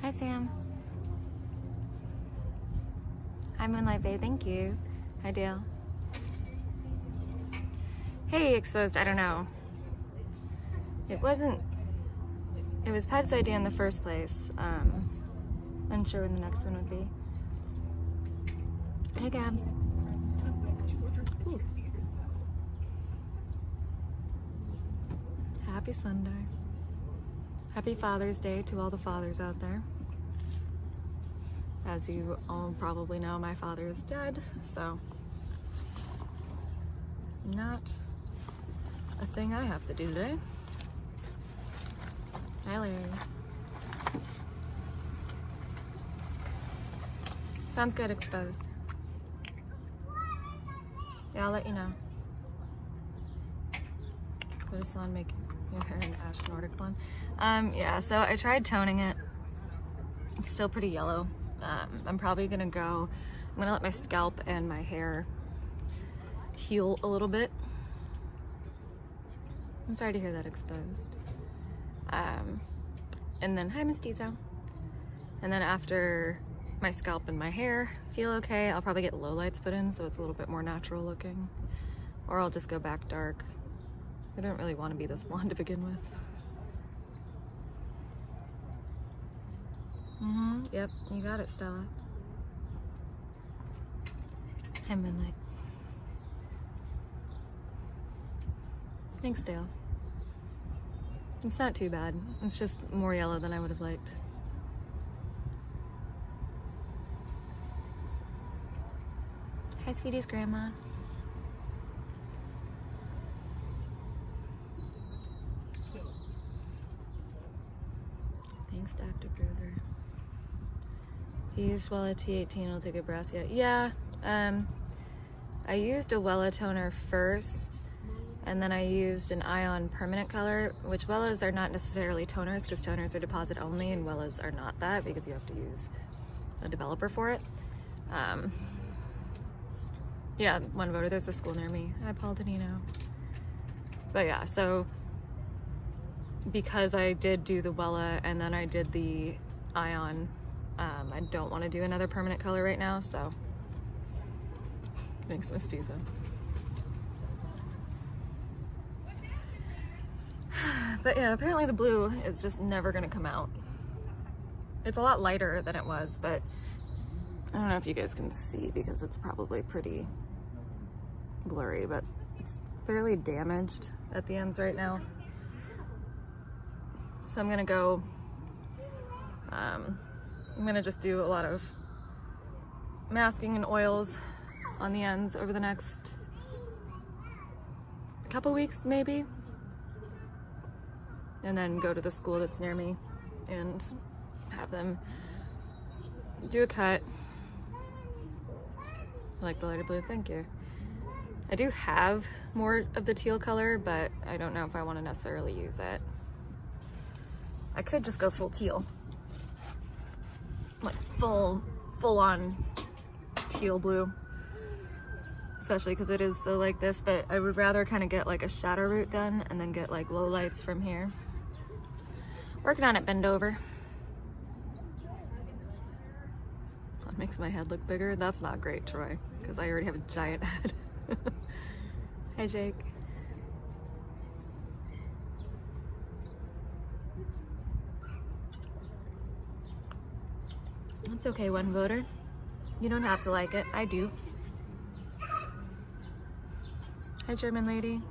Hi, Sam. Hi, Moonlight Bay. Thank you. Hi, Dale. Hey, Exposed. I don't know. It was Pev's idea in the first place. Unsure when the next one would be. Hey, Gabs. Ooh. Happy Sunday. Happy Father's Day to all the fathers out there. As you all probably know, my father is dead, so not a thing I have to do today. Hi, Larry. Sounds good, Exposed. Yeah, I'll let you know. Go to salon, make your hair an ash Nordic blonde. Yeah, so I tried toning it. It's still pretty yellow. I'm probably gonna let my scalp and my hair heal a little bit. I'm sorry to hear that, Exposed. And then, hi, Miss Tizo. And then after my scalp and my hair feel okay, I'll probably get low lights put in so it's a little bit more natural looking. Or I'll just go back dark. I don't really want to be this blonde to begin with. Yep, you got it, Stella. Hi, Moonlight. Thanks, Dale. It's not too bad. It's just more yellow than I would have liked. Hi, Sweetie's grandma. Thanks, Dr. Bruger. If you use Wella T18, it'll take a brass yet. Yeah, I used a Wella toner first, and then I used an Ion permanent color, which Wellas are not necessarily toners, because toners are deposit only, and Wellas are not that, because you have to use a developer for it. Yeah, one voter, there's a school near me. Hi, Paul Danino. But yeah, so because I did do the Wella and then I did the Ion, I don't want to do another permanent color right now, so thanks, Miss Tiza. But yeah, apparently the blue is just never gonna come out. It's a lot lighter than it was, but I don't know if you guys can see because it's probably pretty blurry, but it's fairly damaged at the ends right now. So I'm gonna go, I'm gonna just do a lot of masking and oils on the ends over the next couple weeks maybe, and then go to the school that's near me and have them do a cut. I like the lighter blue, thank you. I do have more of the teal color, but I don't know if I want to necessarily use it. I could just go full teal. Like full on teal blue. Especially because it is so like this, but I would rather kind of get like a shadow root done and then get like low lights from here. Working on it, bend over. That makes my head look bigger. That's not great, Troy, because I already have a giant head. Hi, Jake. It's okay, one voter. You don't have to like it. I do. Hi, German lady.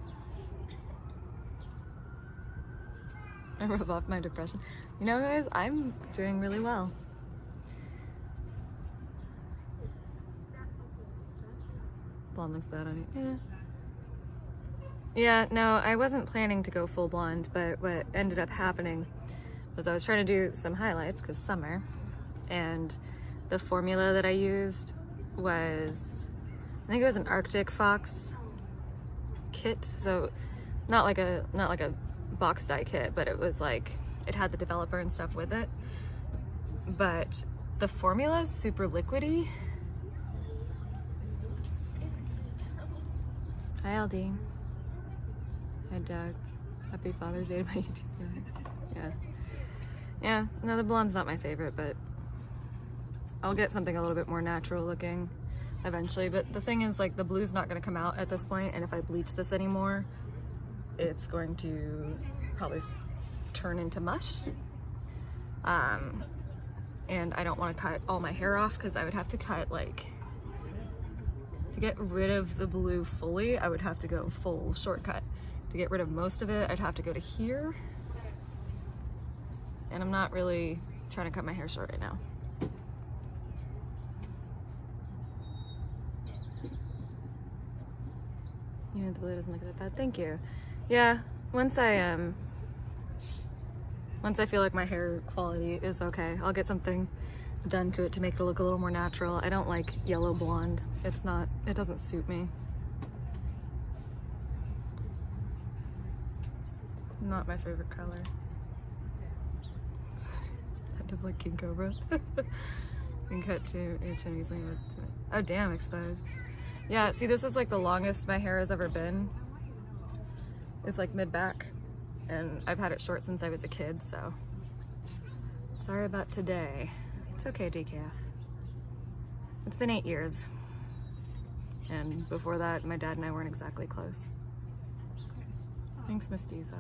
I rub off my depression. You know, guys, I'm doing really well. Blonde looks bad on you. Yeah, no, I wasn't planning to go full blonde, but what ended up happening was I was trying to do some highlights because summer, and the formula that I used was, I think it was an Arctic Fox kit, so not like a box dye kit, but it was like, it had the developer and stuff with it, but the formula is super liquidy. Hi, LD. Hi, Doug. Happy Father's Day to my YouTube. Yeah. Yeah, no, the blonde's not my favorite, but I'll get something a little bit more natural looking eventually. But the thing is, like, the blue's not going to come out at this point, and if I bleach this anymore, it's going to probably turn into mush. And I don't want to cut all my hair off, because I would have to cut, like, to get rid of the blue fully, I would have to go full shortcut. To get rid of most of it, I'd have to go to here. And I'm not really trying to cut my hair short right now. You know, the blue doesn't look that bad. Thank you. Yeah, once I feel like my hair quality is okay, I'll get something done to it to make it look a little more natural. I don't like yellow blonde. It doesn't suit me. Not my favorite color. Kind of like King Cobra. And cut to Chinese language. Oh damn, exposed. Yeah, see, this is like the longest my hair has ever been. It's like mid-back. And I've had it short since I was a kid, so sorry about today. It's okay, decaf. It's been 8 years. And before that, my dad and I weren't exactly close. Thanks, Miss Diesel.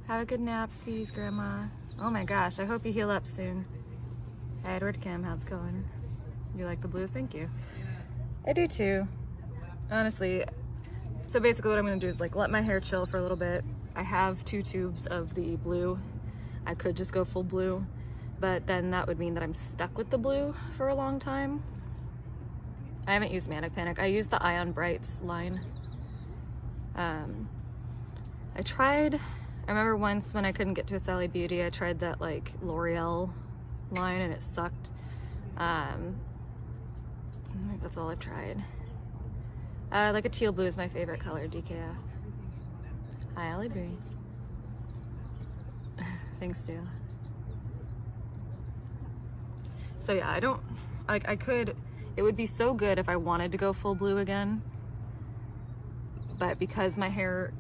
Have a good nap, sweeties, Grandma. Oh my gosh, I hope you heal up soon. Hey, Edward Kim, how's it going? You like the blue? Thank you. I do too. Honestly, so basically what I'm gonna do is like let my hair chill for a little bit. I have 2 tubes of the blue. I could just go full blue, but then that would mean that I'm stuck with the blue for a long time. I haven't used Manic Panic. I used the Ion Brights line. I remember once when I couldn't get to a Sally Beauty, I tried that like L'Oreal line and it sucked. I think that's all I've tried. Like a teal blue is my favorite color, DKF. Hi, Allie Bree. Thanks, Dale. So yeah, it would be so good if I wanted to go full blue again, but because my hair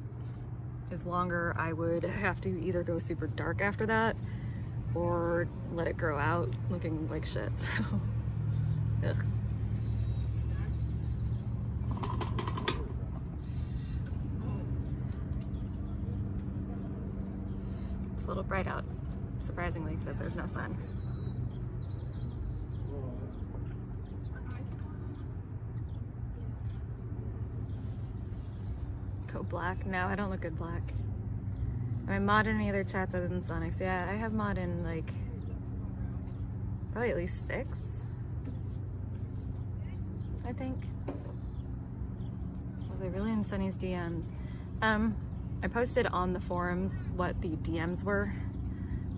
is longer, I would have to either go super dark after that or let it grow out looking like shit, so, ugh. It's a little bright out, surprisingly, because there's no sun. Go black? No, I don't look good black. Am I mod in any other chats other than Sonics? Yeah, I have mod in like probably at least 6, I think. Was I really in Sunny's DMs? I posted on the forums what the DMs were,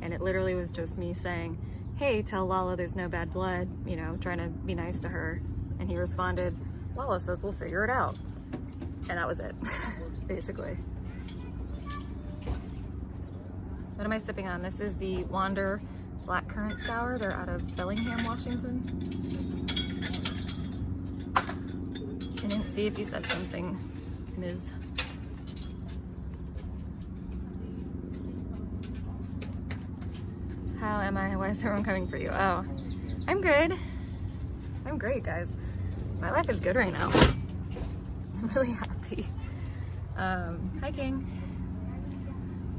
and it literally was just me saying, hey, tell Lala there's no bad blood, you know, trying to be nice to her. And he responded, Lala says we'll figure it out. And that was it, basically. What am I sipping on? This is the Wander Blackcurrant Sour. They're out of Bellingham, Washington. I didn't see if you said something, Ms. How am I? Why is everyone coming for you? Oh, I'm good. I'm great, guys. My life is good right now. I'm really happy. Hi, King.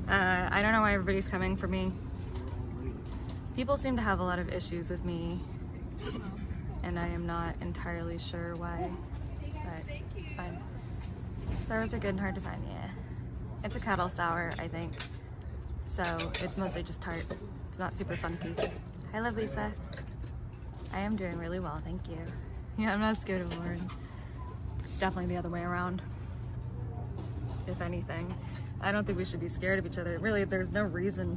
I don't know why everybody's coming for me. People seem to have a lot of issues with me, and I am not entirely sure why, but it's fine. Sours are good and hard to find, yeah. It's a kettle sour, I think, so it's mostly just tart. It's not super funky. Hi, love Lisa. I am doing really well, thank you. Yeah, I'm not scared of Lauren. It's definitely the other way around, if anything. I don't think we should be scared of each other. Really, there's no reason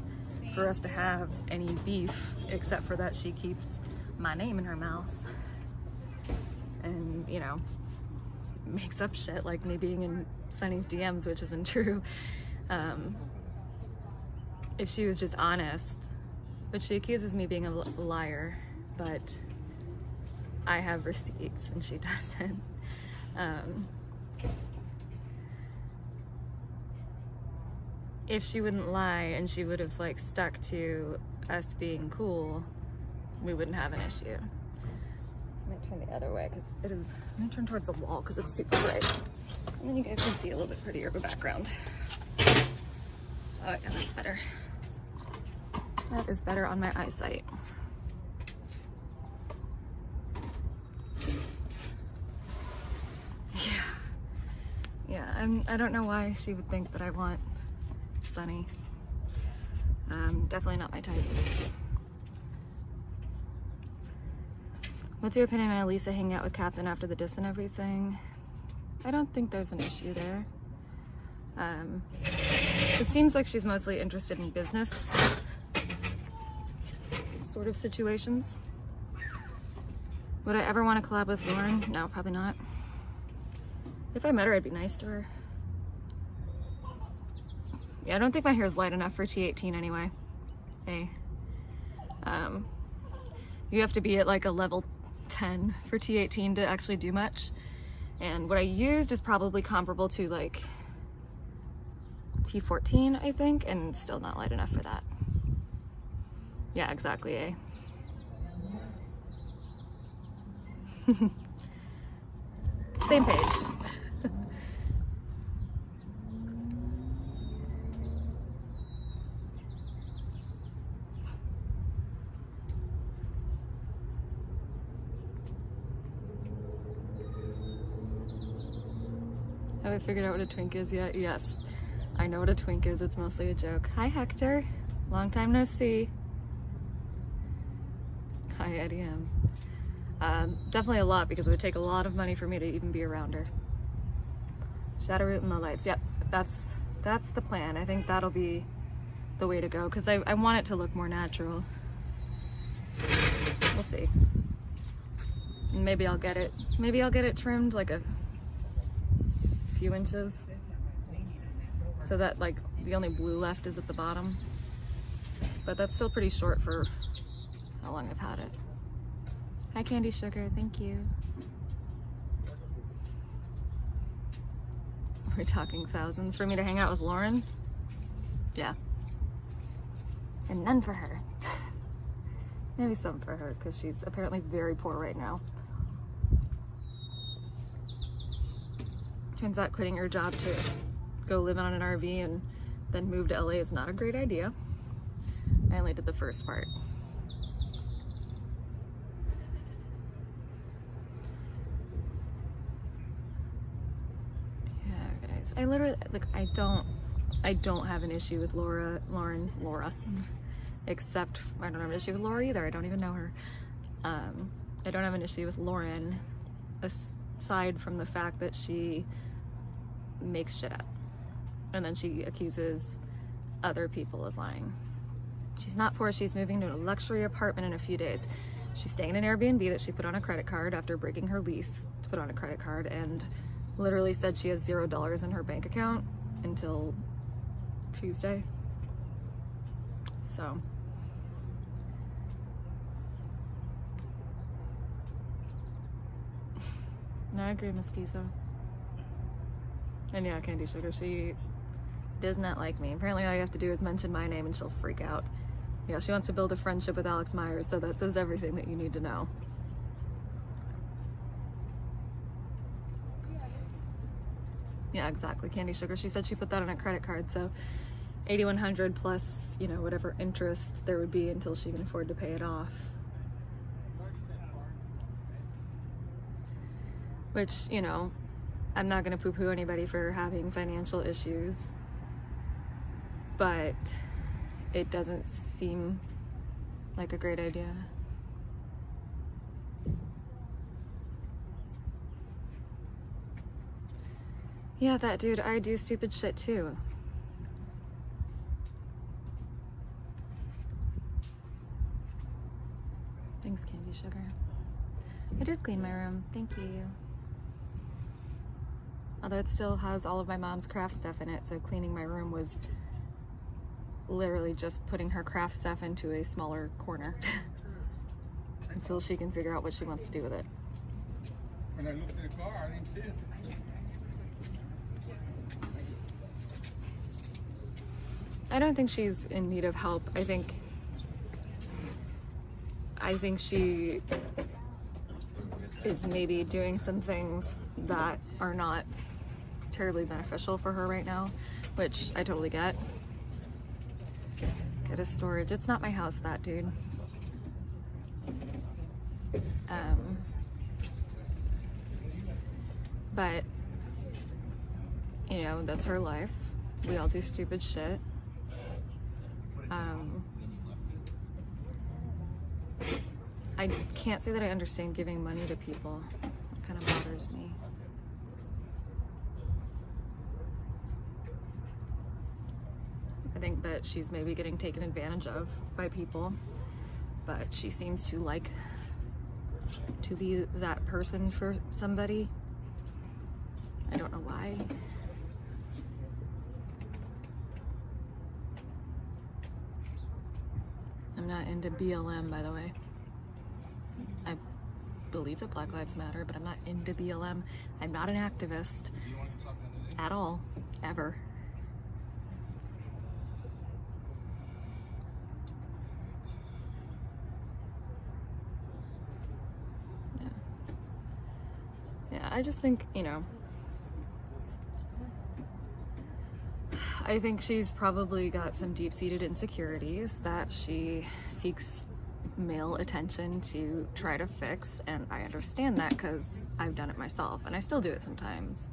for us to have any beef except for that she keeps my name in her mouth and, you know, makes up shit like me being in Sunny's DMs, which isn't true. If she was just honest, but she accuses me being a liar, but I have receipts and she doesn't. if she wouldn't lie and she would have like stuck to us being cool, we wouldn't have an issue. I'm gonna turn the other way because it is, I'm gonna turn towards the wall because it's super bright. And then you guys can see a little bit prettier of a background. Oh yeah, that's better. That is better on my eyesight. Yeah, I don't know why she would think that I want sunny. Definitely not my type. What's your opinion on Elisa hanging out with Captain after the diss and everything? I don't think there's an issue there. It seems like she's mostly interested in business sort of situations. Would I ever want to collab with Lauren? No, probably not. If I met her, I'd be nice to her. Yeah, I don't think my hair is light enough for T18 anyway. Hey. You have to be at like a level 10 for T18 to actually do much. And what I used is probably comparable to like T14, I think, and still not light enough for that. Yeah, exactly, eh? Same page. Have I figured out what a twink is yet? Yes, I know what a twink is. It's mostly a joke. Hi, Hector. Long time no see. Hi, Eddie M. Definitely a lot because it would take a lot of money for me to even be around her. Shadow root and low lights. Yep, that's the plan. I think that'll be the way to go because I want it to look more natural. We'll see. Maybe I'll get it trimmed like a few inches so that like the only blue left is at the bottom, but that's still pretty short for how long I've had it. Hi Candy Sugar, thank you. We're talking thousands for me to hang out with Lauren? Yeah. And none for her. Maybe some for her because she's apparently very poor right now. Turns out quitting your job to go live on an RV and then move to LA is not a great idea. I only did the first part. Yeah, guys. I literally, like, I don't have an issue with Laura. Except, I don't have an issue with Laura either. I don't even know her. I don't have an issue with Lauren aside from the fact that she makes shit up and then she accuses other people of lying. She's not poor. She's moving to a luxury apartment in a few days. She's staying in an Airbnb that she put on a credit card after breaking her lease to put on a credit card, and literally said she has $0 in her bank account until Tuesday. So no, I agree, Mestizo. And yeah, Candy Sugar, she does not like me. Apparently all you have to do is mention my name and she'll freak out. Yeah, she wants to build a friendship with Alex Myers, so that says everything that you need to know. Yeah, exactly, Candy Sugar. She said she put that on a credit card, so $8,100 plus, you know, whatever interest there would be until she can afford to pay it off. Which, you know, I'm not going to poo-poo anybody for having financial issues, but it doesn't seem like a great idea. Yeah, that dude, I do stupid shit too. Thanks, Candy Sugar. I did clean my room, thank you. Although it still has all of my mom's craft stuff in it, so cleaning my room was literally just putting her craft stuff into a smaller corner until she can figure out what she wants to do with it. When I looked in the car, I didn't see it. I don't think she's in need of help. I think she is maybe doing some things that are not terribly beneficial for her right now, which I totally get. Get a storage. It's not my house, that dude. But, you know, that's her life. We all do stupid shit. I can't say that I understand giving money to people. It kind of bothers me. I think that she's maybe getting taken advantage of by people, but she seems to like to be that person for somebody. I don't know why. I'm not into BLM, by the way. I believe that Black Lives Matter, but I'm not into BLM. I'm not an activist at all, ever. Yeah, I just think, you know, I think she's probably got some deep-seated insecurities that she seeks male attention to try to fix, and I understand that because I've done it myself, and I still do it sometimes.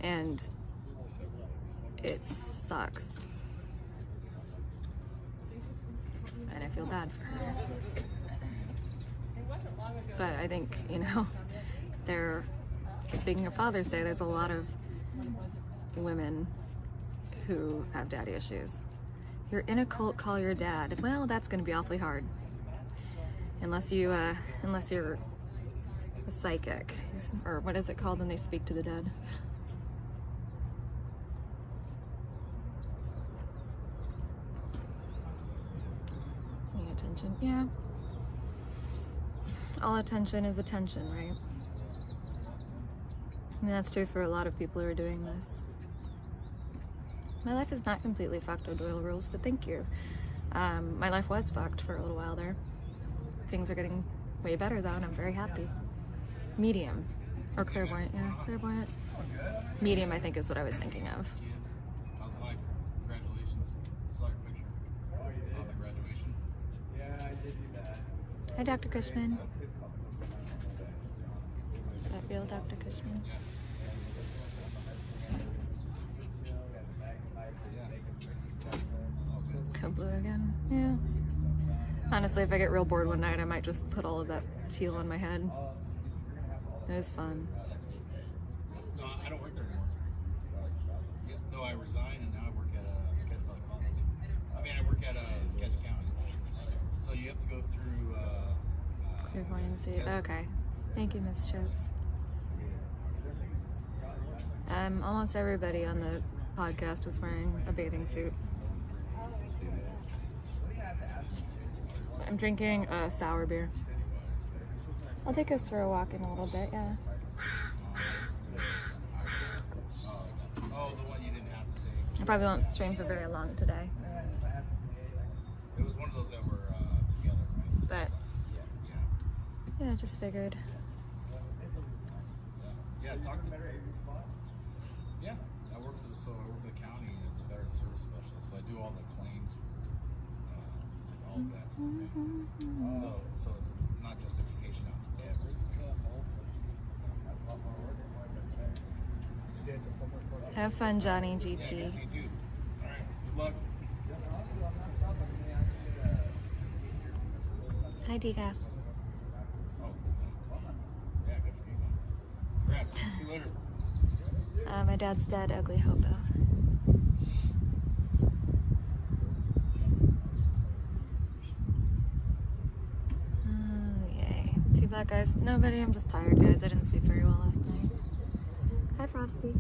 And it sucks. And I feel bad for her. But I think, you know, speaking of Father's Day, there's a lot of women who have daddy issues. You're in a cult, call your dad. Well, that's going to be awfully hard. Unless you're a psychic, or what is it called when they speak to the dead? Any attention? Yeah. All attention is attention, right? And that's true for a lot of people who are doing this. My life is not completely fucked with oil rules, but thank you. My life was fucked for a little while there. Things are getting way better though, and I'm very happy. Medium. Or clairvoyant, yeah, clairvoyant. Medium, I think, is what I was thinking of. How's life? Congratulations. I saw your picture on the graduation. Yeah, I did do that. Hi, Dr. Cushman. Is that real, Dr. Cushman? Go blue again? Yeah. Honestly, if I get real bored one night, I might just put all of that teal on my head. It was fun. No, I don't work there anymore. No, I resigned and now I work at a sketch college. I mean, I work at a sketch county. So you have to go through. Clairvoyancy. Okay. Thank you, Miss Chokes. Almost everybody on the podcast was wearing a bathing suit. I'm drinking a sour beer. I'll take us for a walk in a little bit, yeah. Oh, the one you didn't have to take. I probably won't stream for very long today. It was one of those that were together, right? But, yeah, just figured. Yeah, talk to me. Yeah, I work for the county as a veteran service specialist, so I do all the claims for all of that stuff. So it's not just education, it's everything. Have fun, Johnny GT. Yeah, you too. All right, good luck. Hi, Decaf. Oh, yeah, good for you. Congrats. See you later. My dad's dead, ugly hobo. Oh, yay. Too bad, guys. Nobody, I'm just tired, guys. I didn't sleep very well last night. Hi, Frosty.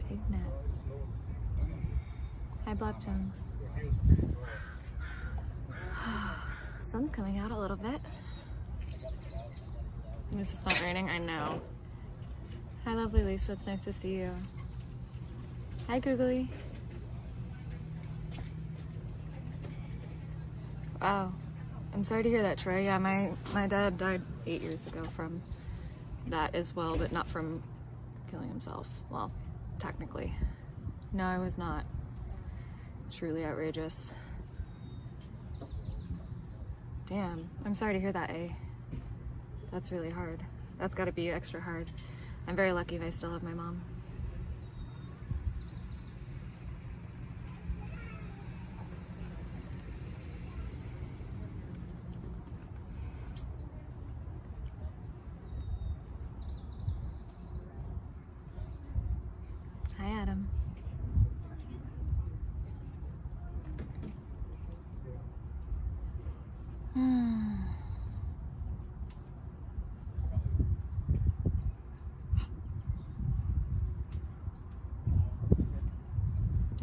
Pignet. Hi, Black Jones. Sun's coming out a little bit. At least it's not raining, I know. Hi, lovely Lisa, it's nice to see you. Hi, Googly. Wow, I'm sorry to hear that, Troy. Yeah, my dad died 8 years ago from that as well, but not from killing himself. Well, technically. No, I was not. Truly outrageous. Damn, I'm sorry to hear that, eh? That's really hard. That's gotta be extra hard. I'm very lucky if I still have my mom. Hi, Adam.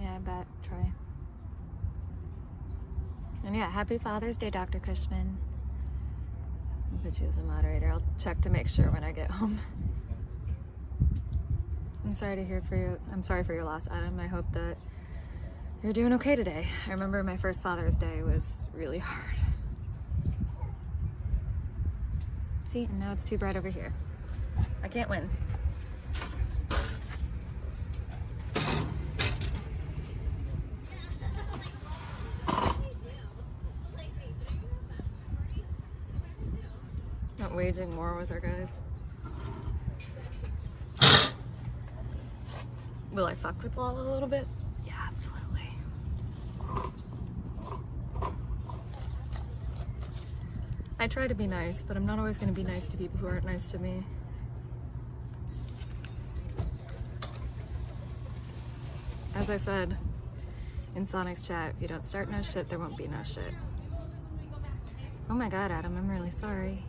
Yeah, I bet, Troy. And yeah, happy Father's Day, Dr. Cushman. I'll put you as a moderator. I'll check to make sure when I get home. I'm sorry to hear for you. I'm sorry for your loss, Adam. I hope that you're doing okay today. I remember my first Father's Day was really hard. See, and now it's too bright over here. I can't win. Not waging war with our guys. Will I fuck with Lala a little bit? Yeah, absolutely. I try to be nice, but I'm not always going to be nice to people who aren't nice to me. As I said in Sonic's chat, if you don't start no shit, there won't be no shit. Oh my god, Adam, I'm really sorry.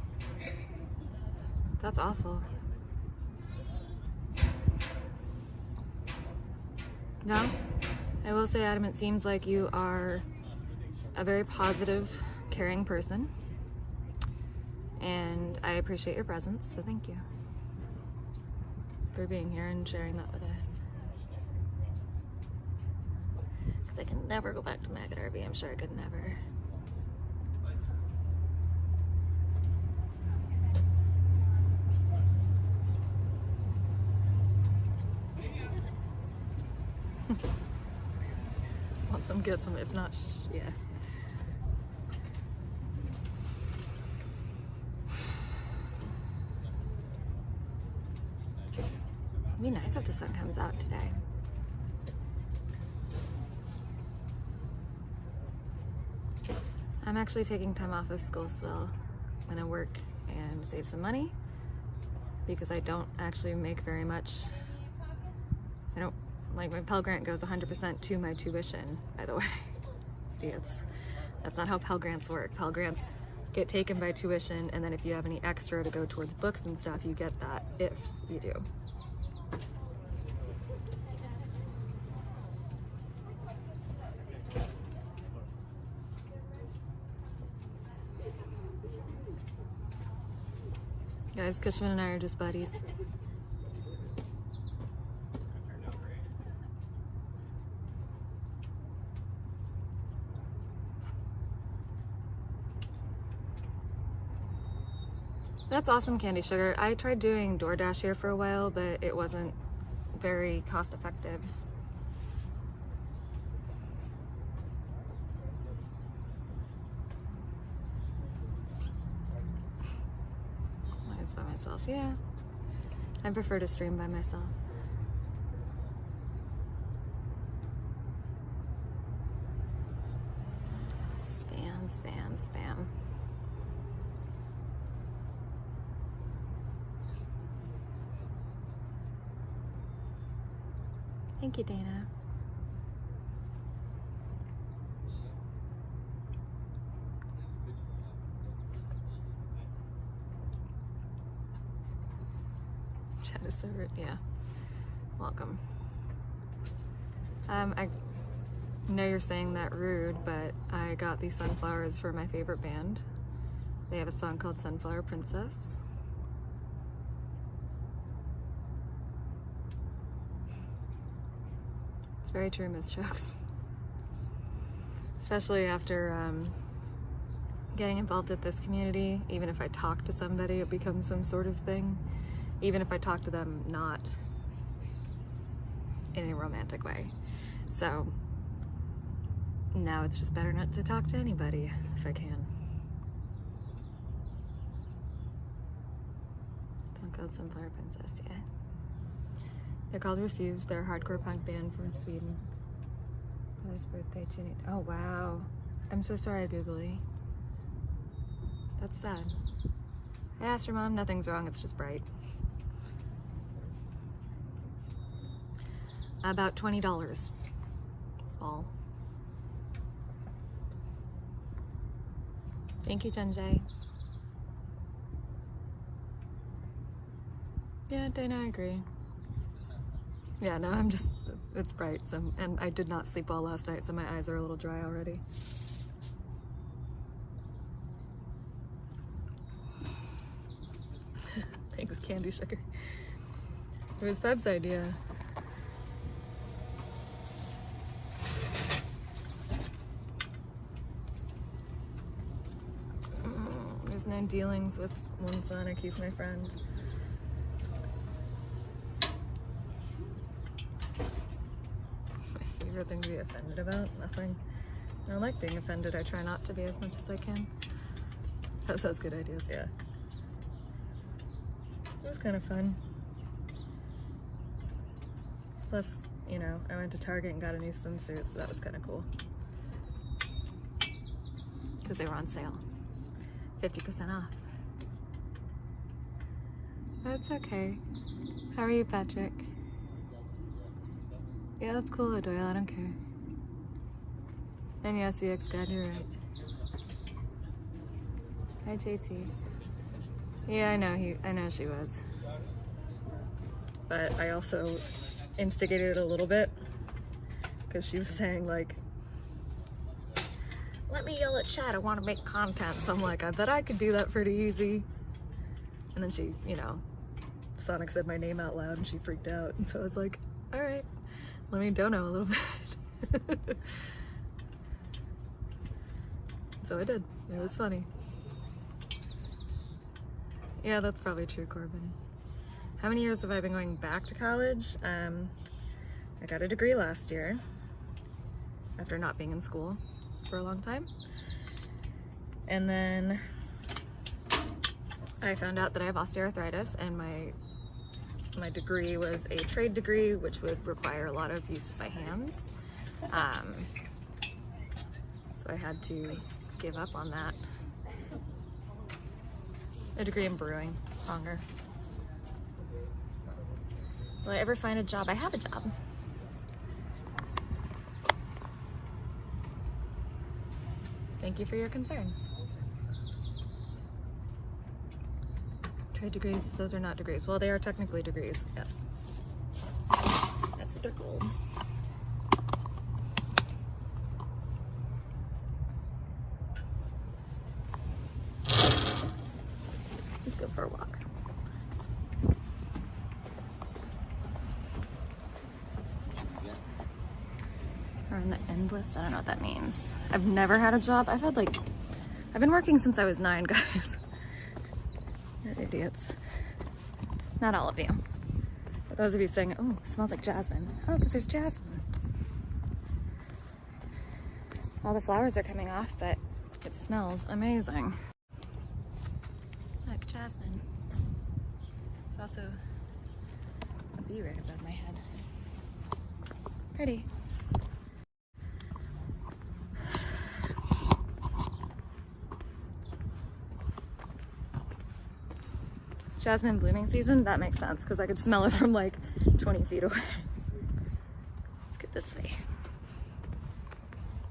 That's awful. No, I will say, Adam, it seems like you are a very positive, caring person. And I appreciate your presence, so thank you for being here and sharing that with us. Because I can never go back to Maggot RV, I'm sure I could never. Want some, get some, if not, yeah. It'd be nice if the sun comes out today. I'm actually taking time off of school still. I'm gonna work and save some money because I don't actually make very much. I don't, like, my Pell Grant goes 100% to my tuition, by the way. Idiots. That's not how Pell Grants work. Pell Grants get taken by tuition, and then if you have any extra to go towards books and stuff, you get that, if you do. Guys, Cushman and I are just buddies. That's awesome, Candy Sugar. I tried doing DoorDash here for a while, but it wasn't very cost effective. Mine's by myself, yeah. I prefer to stream by myself. Spam, spam, spam. Thank you, Dana. Chat is so rude. Yeah. Welcome. I know you're saying that rude, but I got these sunflowers for my favorite band. They have a song called Sunflower Princess. It's very true, Miss Chokes. Especially after getting involved with this community, even if I talk to somebody, it becomes some sort of thing. Even if I talk to them not in a romantic way. So now it's just better not to talk to anybody if I can. Song called Sunflower Princess, yeah. They're called Refuse. They're a hardcore punk band from Sweden. His birthday, Ginny. Oh wow. I'm so sorry, Googly. That's sad. I asked her mom, nothing's wrong, it's just bright. About $20. All. Thank you, Junjay. Yeah, Dana, I agree. Yeah, no, I'm just, it's bright, so, and I did not sleep well last night, so my eyes are a little dry already. Thanks, Candy Sugar. It was Feb's idea. There's no dealings with one Sonic, he's my friend. My favorite thing to be offended about? Nothing. I don't like being offended. I try not to be as much as I can. That sounds good ideas, yeah. It was kind of fun. Plus, you know, I went to Target and got a new swimsuit, so that was kind of cool. Because they were on sale. 50% off. That's okay. How are you, Patrick? Yeah, that's cool, Doyle. I don't care. And yes, UX God, you're right. Hi, JT. Yeah, I know she was. But I also instigated it a little bit because she was saying like, let me yell at chat, I want to make content. So I'm like, I bet I could do that pretty easy. And then she, you know, Sonic said my name out loud and she freaked out. And so I was like, all right, let me dono a little bit. So I did. It was funny. Yeah, that's probably true, Corbin. How many years have I been going back to college? I got a degree last year after not being in school for a long time. And then I found out that I have osteoarthritis, and my degree was a trade degree, which would require a lot of use of my hands. So I had to give up on that. A degree in brewing, longer. Will I ever find a job? I have a job. Thank you for your concern. Trade degrees, those are not degrees. Well, they are technically degrees, yes. That's what they're called. Let's go for a walk. Or on the end list, I don't know what that means. I've never had a job. I've been working since I was 9, guys. You're idiots. Not all of you. But those of you saying, oh, it smells like jasmine. Oh, because there's jasmine. All the flowers are coming off, but it smells amazing. Look, jasmine. There's also a bee right above my head. Pretty. Jasmine blooming season, that makes sense because I could smell it from like 20 feet away. Let's get this way.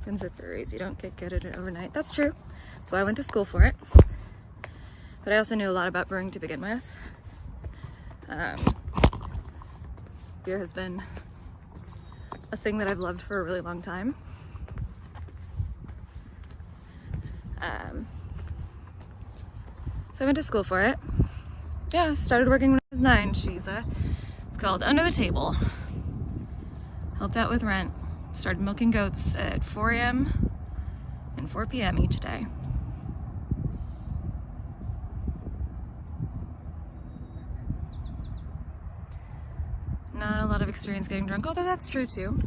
Things are breweries, you don't get good at it overnight. That's true. So I went to school for it. But I also knew a lot about brewing to begin with. Beer has been a thing that I've loved for a really long time. So I went to school for it. Yeah, started working when I was 9. It's called Under the Table. Helped out with rent. Started milking goats at 4 a.m. and 4 p.m. each day. Not a lot of experience getting drunk, although that's true too.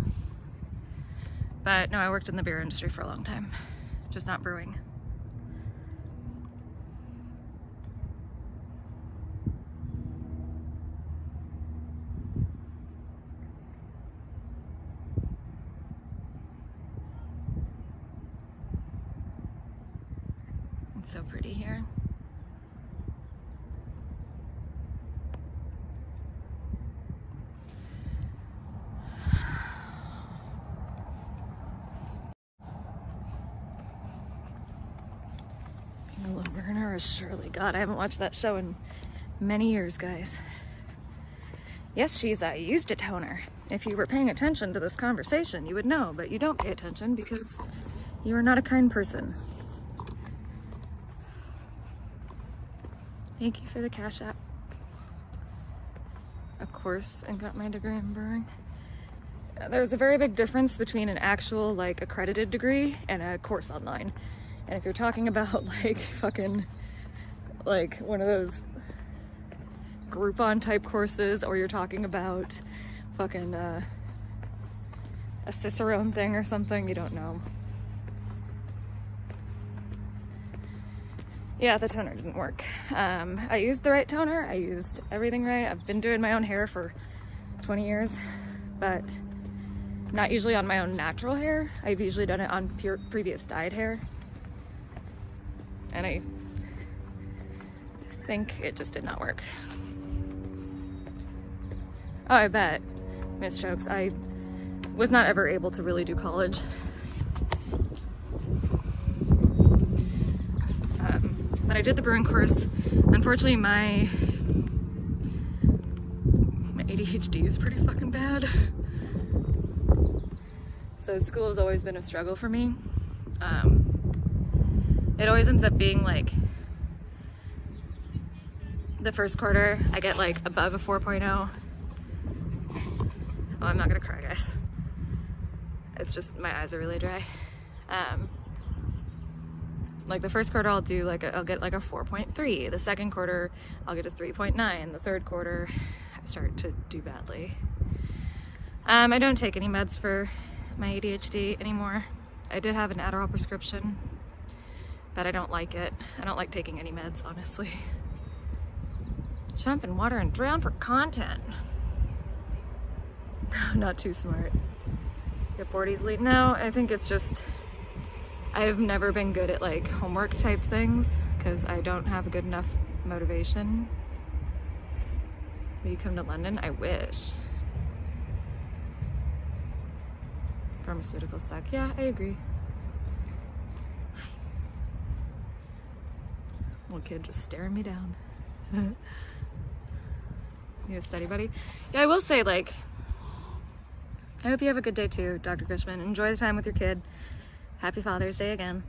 But no, I worked in the beer industry for a long time, just not brewing. It's so pretty here. Burner is Shirley. God, I haven't watched that show in many years, guys. Yes, she's used a toner. If you were paying attention to this conversation, you would know, but you don't pay attention because you are not a kind person. Thank you for the Cash App. Of course, and got my degree in brewing. There's a very big difference between an actual, like, accredited degree and a course online. And if you're talking about, like, fucking, like, one of those Groupon type courses, or you're talking about fucking a Cicerone thing or something, you don't know. Yeah, the toner didn't work. I used the right toner. I used everything right. I've been doing my own hair for 20 years, but not usually on my own natural hair. I've usually done it on previous dyed hair. And I think it just did not work. Oh, I bet. Miss Chokes, I was not ever able to really do college. But I did the brewing course. Unfortunately, my ADHD is pretty fucking bad. So school has always been a struggle for me. It always ends up being like the first quarter I get like above a 4.0. Oh, I'm not gonna cry, guys. It's just my eyes are really dry. Like the first quarter I'll get like a 4.3. The second quarter I'll get a 3.9. The third quarter I start to do badly. I don't take any meds for my ADHD anymore. I did have an Adderall prescription, but I don't like it. I don't like taking any meds, honestly. Jump in water and drown for content. Not too smart. Get bored easily. No, I think it's just, I've never been good at like homework type things because I don't have good enough motivation. Will you come to London? I wish. Pharmaceuticals suck. Yeah, I agree. Little kid just staring me down. You a study buddy? Yeah, I will say, like, I hope you have a good day too, Dr. Cushman. Enjoy the time with your kid. Happy Father's Day again.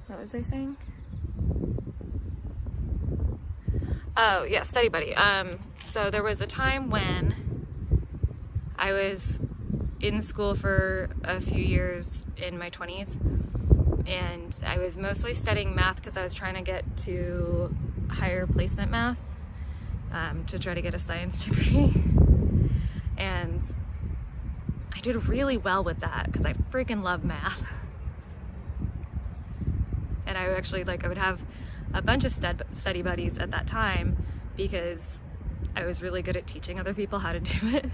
What was I saying? Oh, yeah, study buddy. So there was a time when I was in school for a few years in my 20s, and I was mostly studying math because I was trying to get to higher placement math to try to get a science degree. And I did really well with that because I freaking love math. And I actually, like, I would have a bunch of study buddies at that time because I was really good at teaching other people how to do it.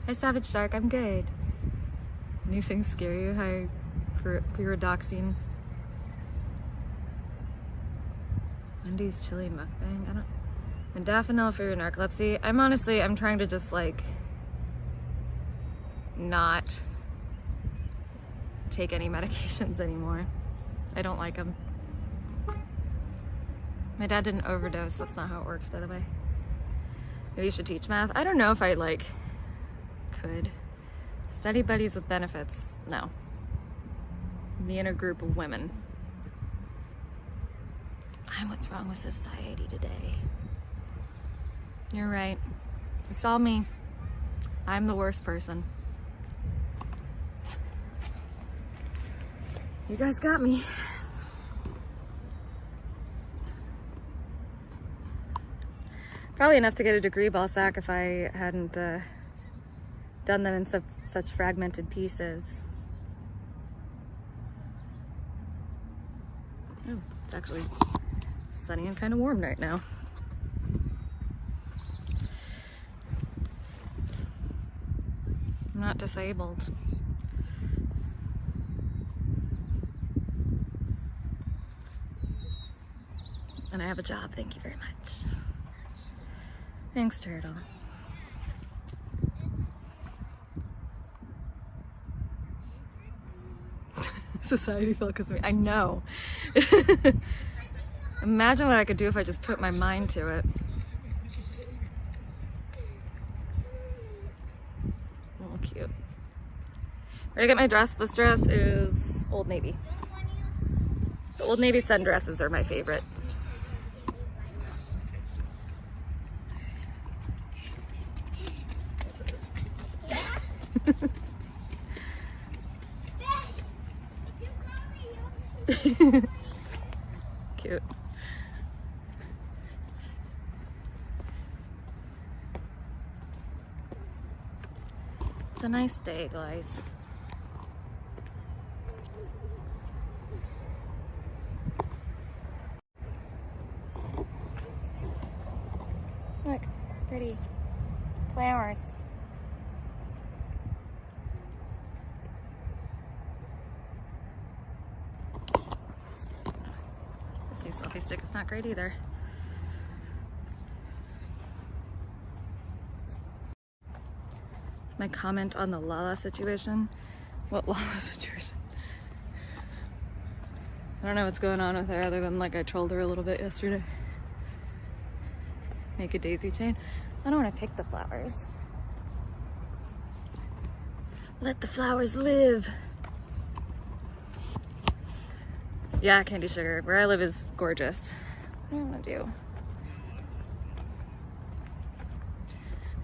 Hi, Savage Shark, I'm good. New things scare you? Hi, pyridoxine. Wendy's chili mukbang. Modafinil for your narcolepsy. I'm trying to just like not take any medications anymore. I don't like them. My dad didn't overdose. That's not how it works, by the way. Maybe you should teach math. I don't know if I like could. Study buddies with benefits, no. Me and a group of women. I'm what's wrong with society today. You're right. It's all me. I'm the worst person. You guys got me. Probably enough to get a degree ball sack if I hadn't done them in such fragmented pieces. Oh, it's actually sunny and kind of warm right now. I'm not disabled. And I have a job, thank you very much. Thanks, Turtle. Society fell because of me. I know. Imagine what I could do if I just put my mind to it. Oh, cute. Where to get my dress? This dress is Old Navy. The Old Navy sundresses are my favorite. Cute. It's a nice day, guys. Look, pretty flowers. This new selfie stick is not great either. My comment on the Lala situation. What Lala situation? I don't know what's going on with her other than like I trolled her a little bit yesterday. Make a daisy chain. I don't want to pick the flowers. Let the flowers live. Yeah, Candy Sugar. Where I live is gorgeous. What do I want to do?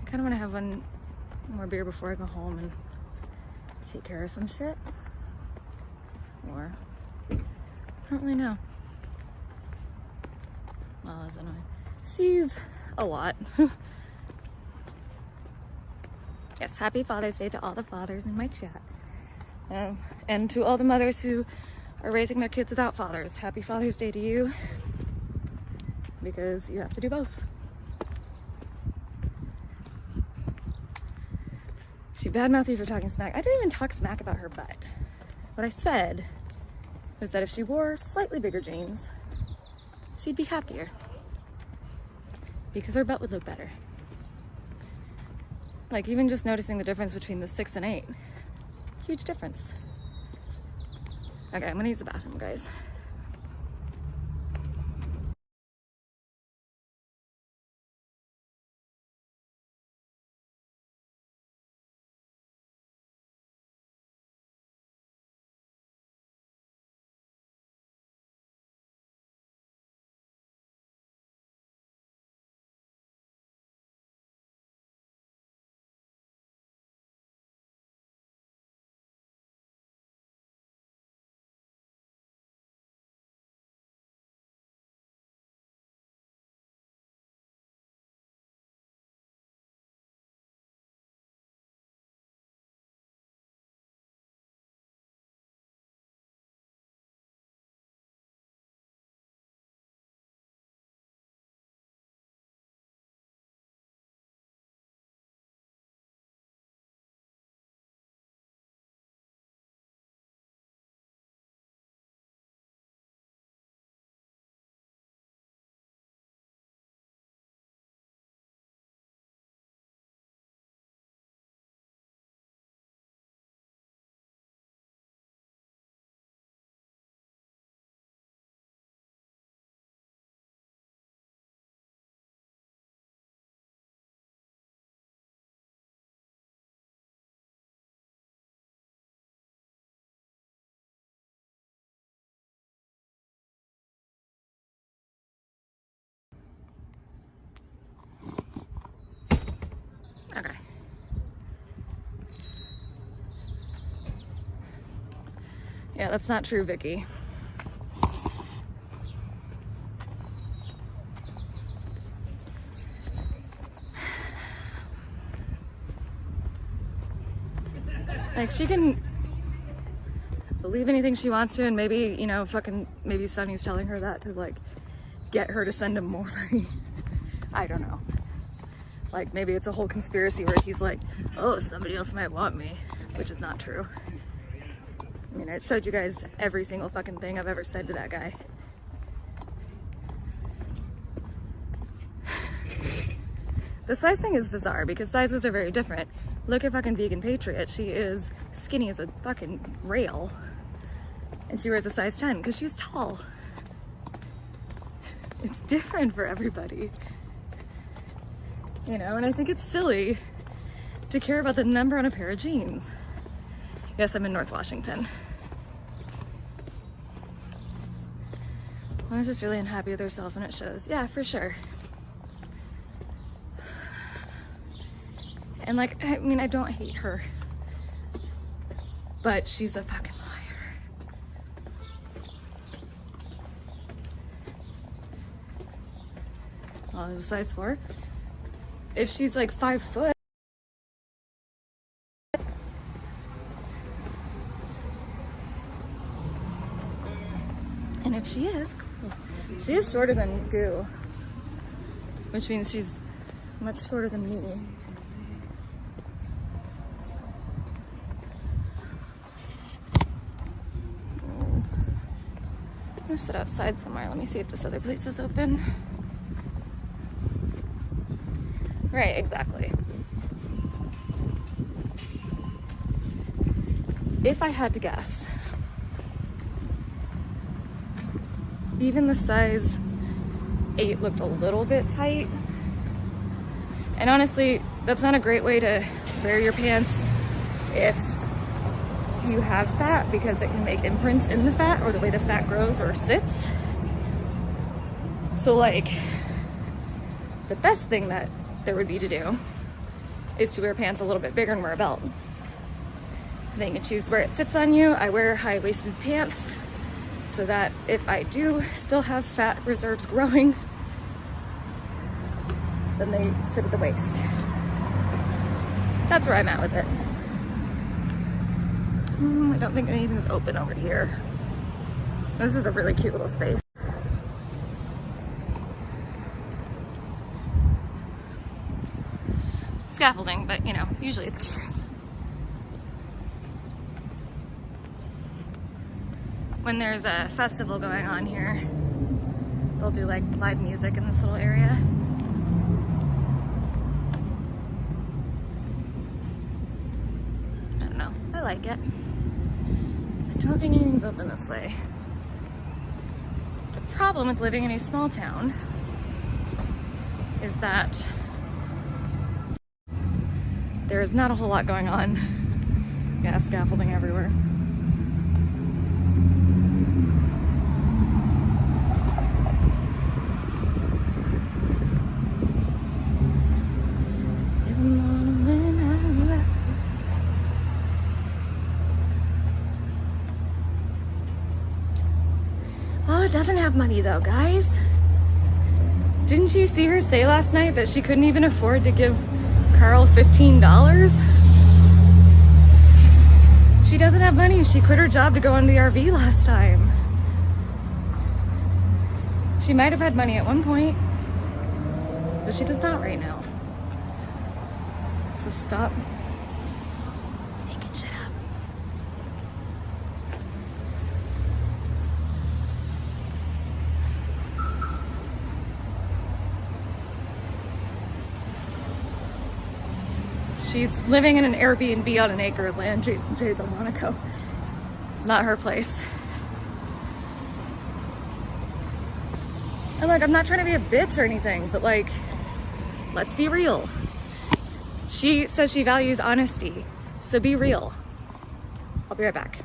I kind of want to have one more beer before I go home and take care of some shit. Or, I don't really know. Lala's annoying. She's a lot. Yes, happy Father's Day to all the fathers in my chat. And to all the mothers who are raising their kids without fathers. Happy Father's Day to you. Because you have to do both. She badmouthed you for talking smack. I didn't even talk smack about her butt. What I said was that if she wore slightly bigger jeans, she'd be happier. Because her butt would look better. Like even just noticing the difference between the 6 and 8. Huge difference. Okay, I'm gonna use the bathroom, guys. Yeah, that's not true, Vicky. Like, she can believe anything she wants to, and maybe, you know, maybe Sonny's telling her that to, like, get her to send him more money. I don't know. Like, maybe it's a whole conspiracy where he's like, oh, somebody else might want me, which is not true. I mean, I showed you guys every single fucking thing I've ever said to that guy. The size thing is bizarre because sizes are very different. Look at fucking Vegan Patriot. She is skinny as a fucking rail. And she wears a size 10 because she's tall. It's different for everybody. You know, and I think it's silly to care about the number on a pair of jeans. Yes, I'm in North Washington. I was just really unhappy with herself and it shows. Yeah, for sure. And like, I mean, I don't hate her, but she's a fucking liar. Well, this is a size 4. If she's like 5 foot, and if she is, cool. She is shorter than Goo, which means she's much shorter than me. I'm gonna sit outside somewhere. Let me see if this other place is open. Right, exactly. If I had to guess, even the size 8 looked a little bit tight. And honestly, that's not a great way to wear your pants if you have fat, because it can make imprints in the fat or the way the fat grows or sits. So like, the best thing that there would be to do is to wear pants a little bit bigger and wear a belt. Then you can choose where it sits on you. I wear high-waisted pants so that if I do still have fat reserves growing, then they sit at the waist. That's where I'm at with it. I don't think anything's open over here. This is a really cute little space. Scaffolding, but you know, usually it's cute. When there's a festival going on here, they'll do like live music in this little area. I don't know, I like it. I don't think anything's open this way. The problem with living in a small town is that there is not a whole lot going on. Yeah, scaffolding everywhere. Well, it doesn't have money though, guys. Didn't you see her say last night that she couldn't even afford to give Carl $15? She doesn't have money. She quit her job to go on the RV last time. She might have had money at one point, but she does not right now. So stop making shit up. She's living in an Airbnb on an acre of land adjacent to Delmonico. It's not her place. And look, I'm not trying to be a bitch or anything, but like, let's be real. She says she values honesty, so be real. I'll be right back.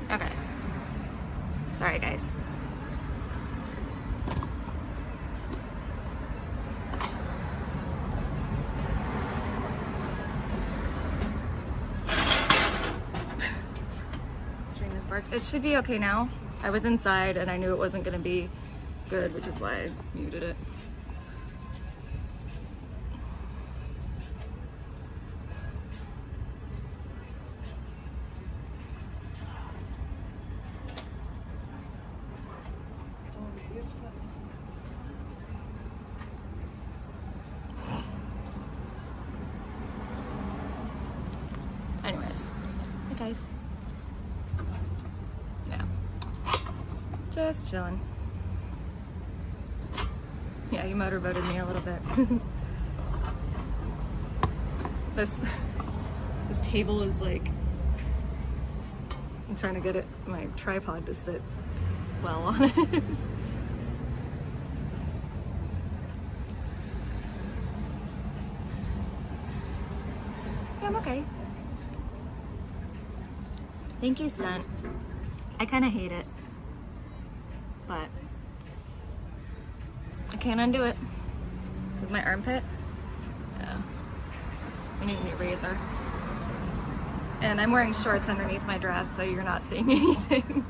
Okay. Sorry, guys. String is barked. It should be okay now. I was inside and I knew it wasn't going to be good, which is why I muted it. Anyways, hey guys. Yeah. Just chilling. Yeah, you motorboated me a little bit. This table is like, I'm trying to get my tripod to sit well on it. Yeah, I'm okay. Thank you, Stunt. I kind of hate it, but I can't undo it. With my armpit? Yeah. I need a new razor. And I'm wearing shorts underneath my dress, so you're not seeing anything.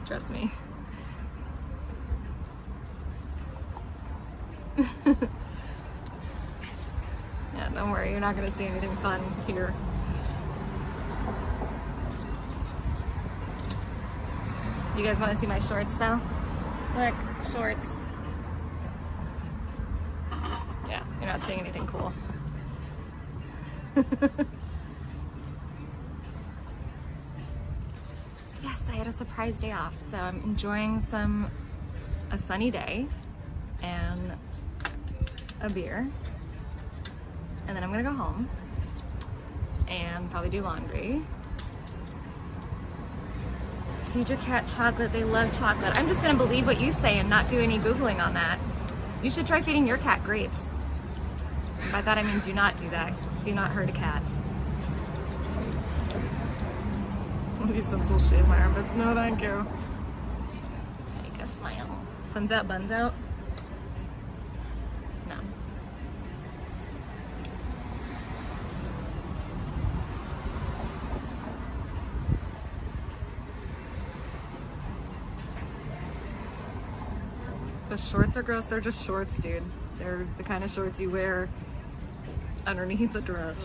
Trust me. Yeah, don't worry, you're not gonna see anything fun here. You guys want to see my shorts though? Look, shorts. Yeah, you're not seeing anything cool. Yes, I had a surprise day off, so I'm enjoying a sunny day and a beer. And then I'm gonna go home and probably do laundry. Feed your cat chocolate, they love chocolate. I'm just gonna believe what you say and not do any Googling on that. You should try feeding your cat grapes. By that I mean do not do that. Do not hurt a cat. I'll do some little shit in my armpits. No, thank you. Make a smile. Sun's out, buns out? No. The shorts are gross. They're just shorts, dude. They're the kind of shorts you wear underneath the dress.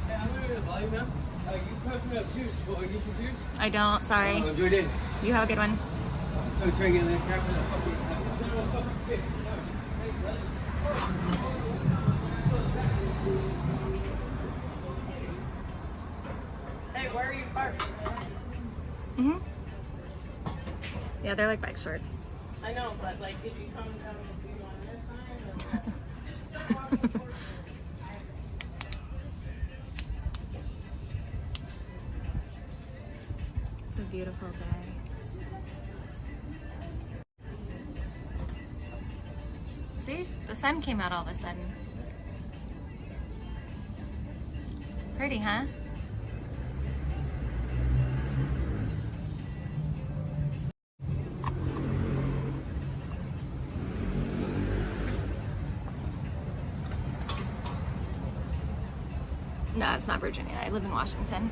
Hey, I'm going to the volume now. You probably have shoes. Well, are you some shoes? I don't, sorry. Enjoy it. You have a good one. So try to get in there. Hey, where are you parked? Mm-hmm. Yeah, they're like bike shorts. I know, but like, did you come down and do one this time? It's a beautiful day. See? The sun came out all of a sudden. Pretty, huh? No, it's not Virginia. I live in Washington.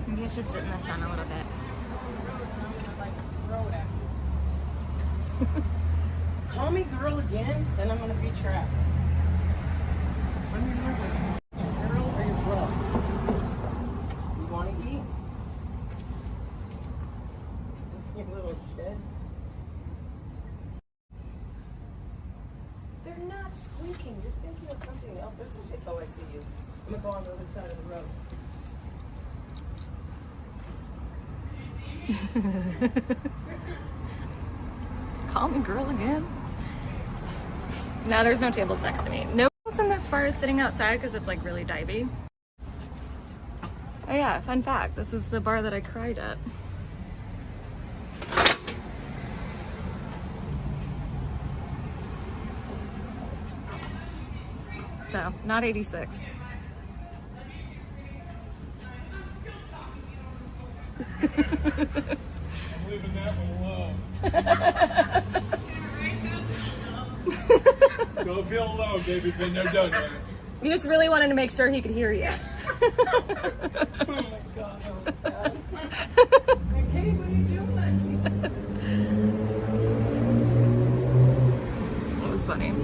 Maybe I should sit in the sun a little bit. Call me girl again, then I'm gonna be trapped. I'm your mother. Girl or your bro? You wanna eat? You little shit. They're not squeaking. You're thinking of something else. There's something. Oh, I see you. I'm gonna go on the other side of the road. Call me girl again. No, there's no tables next to me. No one else in this bar is sitting outside because it's like really divey. Oh yeah, fun fact. This is the bar that I cried at. So, not 86th. I'm leaving that one alone. Don't feel alone, baby. Been there, done that. You just really wanted to make sure he could hear you. Oh my God. Okay, what are you doing? It was funny.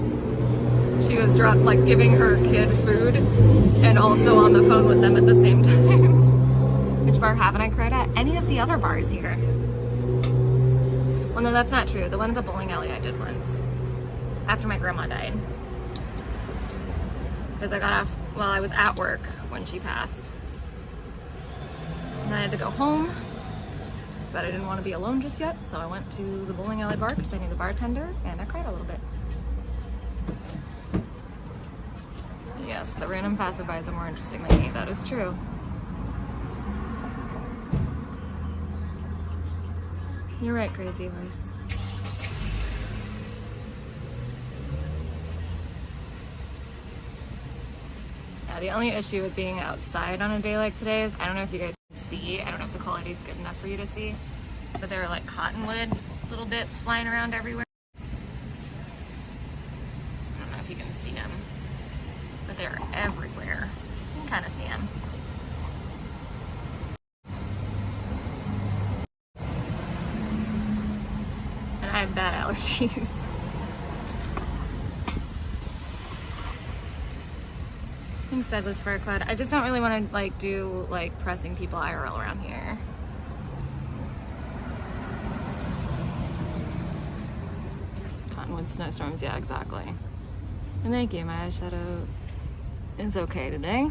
She was like giving her kid food and also on the phone with them at the same time. Which bar haven't I cried at? Any of the other bars here. Well, no, that's not true. The one at the bowling alley I did once. After my grandma died. Because I got off while I was at work when she passed. And I had to go home. But I didn't want to be alone just yet, so I went to the bowling alley bar because I knew the bartender, and I cried a little bit. Yes, the random passerbys are more interesting than me. That is true. You're right, Crazy Horse. Yeah, the only issue with being outside on a day like today is, I don't know if you guys can see, I don't know if the quality is good enough for you to see, but there are like cottonwood little bits flying around everywhere. I don't know if you can see them, but they're everywhere. You can kind of see them. And I have bad allergies. Thanks, Douglas, for a quad. I just don't really want to like do like pressing people IRL around here. Cottonwood snowstorms, yeah, exactly. And thank you, my eyeshadow is okay today.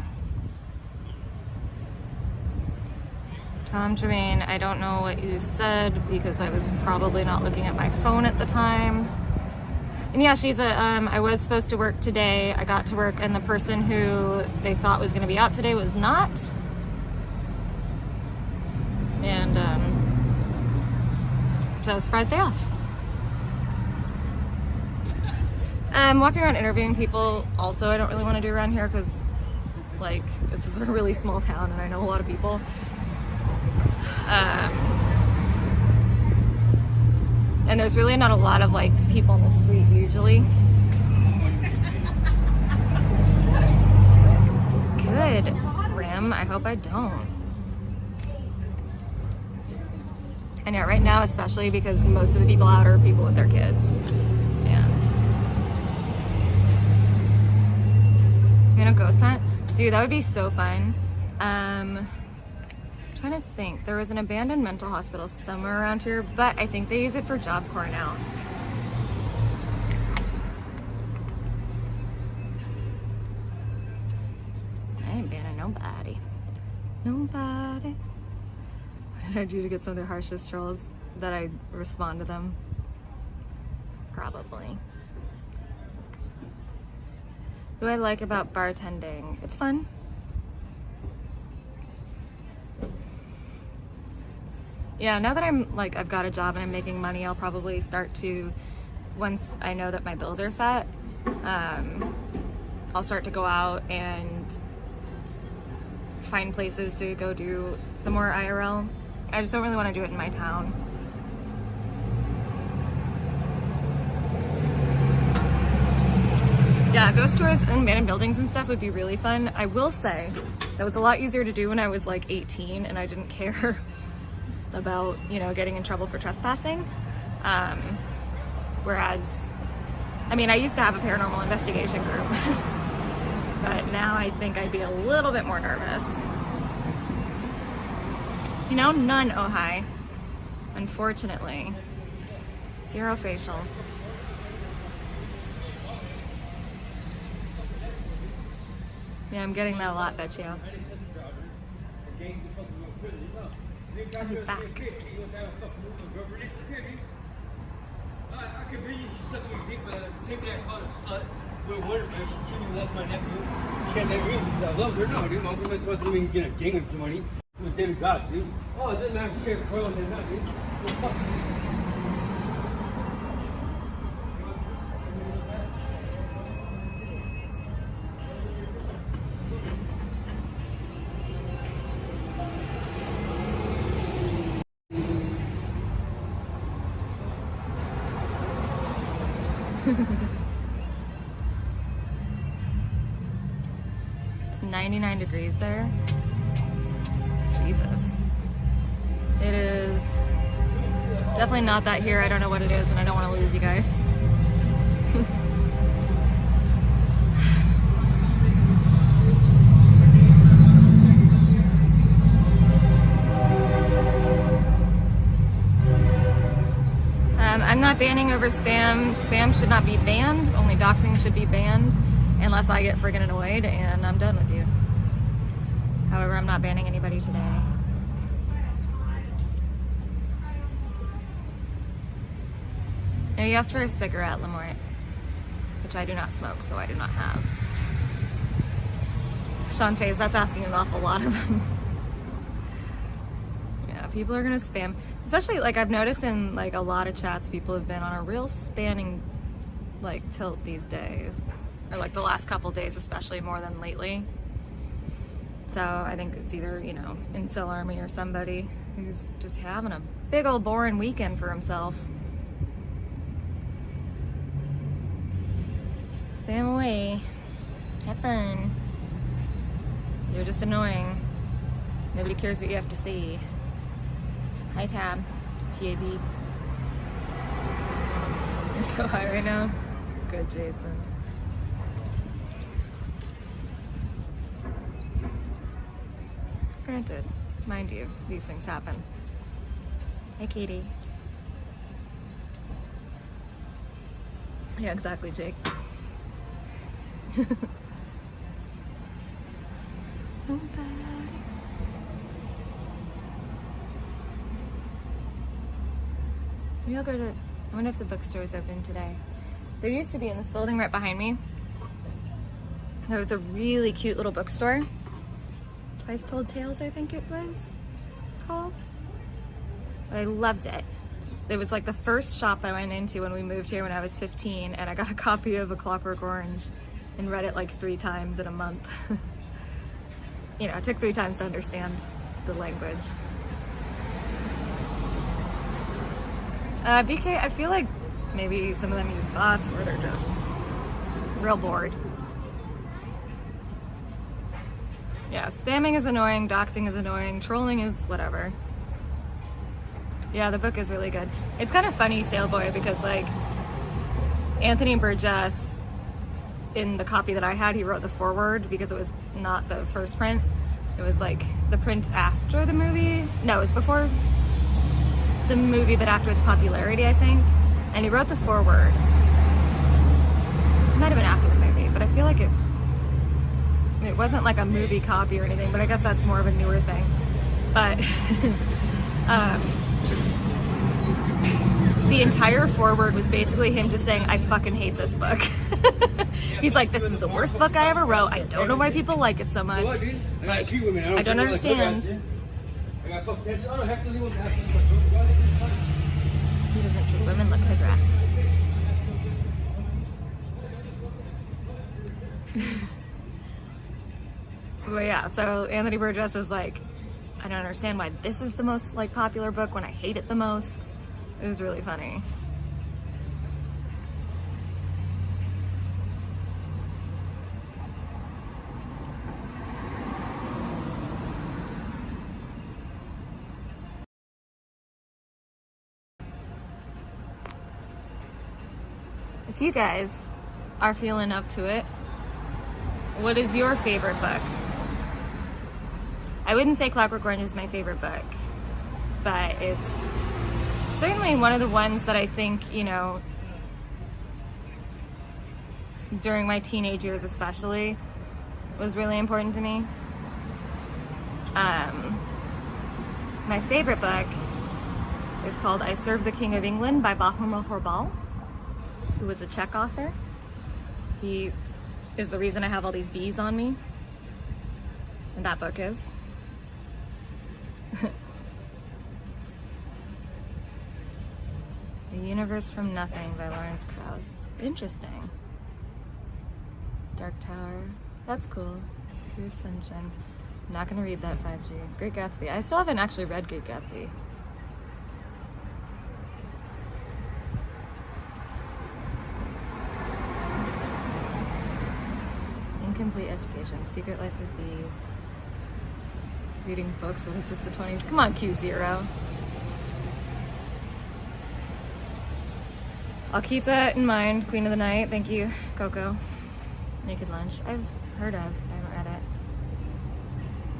Tom Tremaine, I don't know what you said because I was probably not looking at my phone at the time. And yeah, she's I was supposed to work today. I got to work and the person who they thought was gonna be out today was not. And so surprise day off. Walking around interviewing people also I don't really want to do around here because like it's a really small town and I know a lot of people. And there's really not a lot of like people on the street usually. Good, Rim. I hope I don't. And yeah, right now especially because most of the people out are people with their kids. And you know, ghost hunt? Dude, that would be so fun. Trying to think, there was an abandoned mental hospital somewhere around here, but I think they use it for Job Corps now. I ain't banning nobody. Nobody. What did I do to get some of their harshest trolls? That I respond to them? Probably. What do I like about bartending? It's fun. Yeah, now that I'm like, I've got a job and I'm making money, I'll probably start to, once I know that my bills are set, I'll start to go out and find places to go do some more IRL. I just don't really want to do it in my town. Yeah, ghost tours and abandoned buildings and stuff would be really fun. I will say, that was a lot easier to do when I was like 18 and I didn't care about, you know, getting in trouble for trespassing. Whereas, I mean, I used to have a paranormal investigation group, but now I think I'd be a little bit more nervous. You know, none, oh hi. Unfortunately. 0 facials. Yeah, I'm getting that a lot, bet you. Oh, he's back. I can read you, she sucked me dick, but at the same day I called her a slut. We're wondering, man, she treated me like my nephew. She had that ring because I love her. No, dude, my uncle's supposed to mean he's gonna gang him to money. With David God, dude. Oh, it doesn't matter if you can't coil and then not, dude. Well, fuck. It's 99 degrees there. Jesus. It is definitely not that here. I don't know what it is, and I don't want to lose you guys. I'm not banning over spam. Spam should not be banned. Only doxing should be banned unless I get friggin' annoyed and I'm done with you. However, I'm not banning anybody today. Now you asked for a cigarette, Lamort, which I do not smoke, so I do not have. Sean Faze, that's asking an awful lot of them. Yeah, people are gonna spam. Especially, like, I've noticed in, like, a lot of chats, people have been on a real spamming, like, tilt these days. Or, like, the last couple days, especially more than lately. So, I think it's either, you know, Incel Army or somebody who's just having a big old boring weekend for himself. Spam away. Have fun. You're just annoying. Nobody cares what you have to see. Hi, Tab. TAB. You're so high right now. Good, Jason. Granted, mind you, these things happen. Hi, Katie. Yeah, exactly, Jake. Maybe I'll go to, I wonder if the bookstore's open today. There used to be in this building right behind me. There was a really cute little bookstore. Twice Told Tales, I think it was called. But I loved it. It was like the first shop I went into when we moved here when I was 15, and I got a copy of A Clockwork Orange and read it like 3 times in a month. You know, it took 3 times to understand the language. BK, I feel like maybe some of them use bots or they're just real bored. Yeah, spamming is annoying, doxing is annoying, trolling is whatever. Yeah, the book is really good. It's kind of funny, Sailboy, because like Anthony Burgess, in the copy that I had, he wrote the foreword because it was not the first print. It was like the print after the movie. No, it was before the movie, but after its popularity, I think. And he wrote the foreword. It might have been after the movie, but I feel like it wasn't like a movie copy or anything, but I guess that's more of a newer thing. But the entire foreword was basically him just saying, I fucking hate this book. He's like, this is the worst book I ever wrote. I don't know why people like it so much. Like, I don't understand. He doesn't treat women like hood rats. But yeah, so Anthony Burgess was like, I don't understand why this is the most like popular book when I hate it the most. It was really funny. If you guys are feeling up to it, what is your favorite book? I wouldn't say Clockwork Orange is my favorite book, but it's certainly one of the ones that I think, you know, during my teenage years especially, was really important to me. My favorite book is called I Serve the King of England by Bohumil Hrabal, who was a Czech author. He is the reason I have all these bees on me, and that book is. The Universe from Nothing by Lawrence Krauss. Interesting. Dark Tower. That's cool. Pure Sunshine. I'm not gonna read that 5G. Great Gatsby. I still haven't actually read Great Gatsby. Early education, Secret Life of Bees. Reading books, what is this, the 20s? Come on, Q0. I'll keep that in mind, Queen of the Night. Thank you, Coco. Naked Lunch. I've heard of, I haven't read it.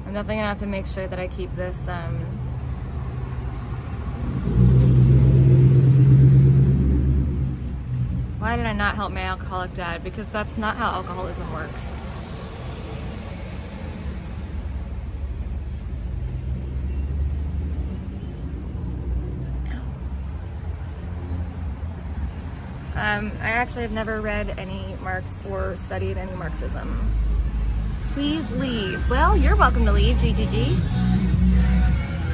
I'm definitely gonna have to make sure that I keep this, why did I not help my alcoholic dad? Because that's not how alcoholism works. I actually have never read any Marx or studied any Marxism. Please leave. Well, you're welcome to leave, GGG.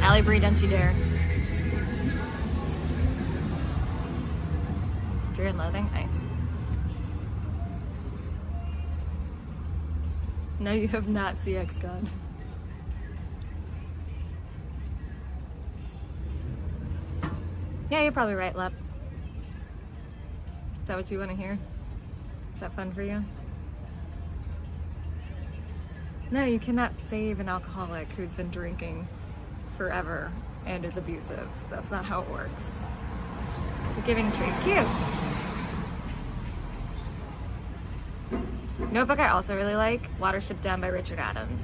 Allie Brie, don't you dare. Fear and Loathing, nice. No, you have not CX God. Yeah, you're probably right, Lep. Is that what you want to hear? Is that fun for you? No, you cannot save an alcoholic who's been drinking forever and is abusive. That's not how it works. The Giving Tree, cute. You know what book I also really like? Watership Down by Richard Adams.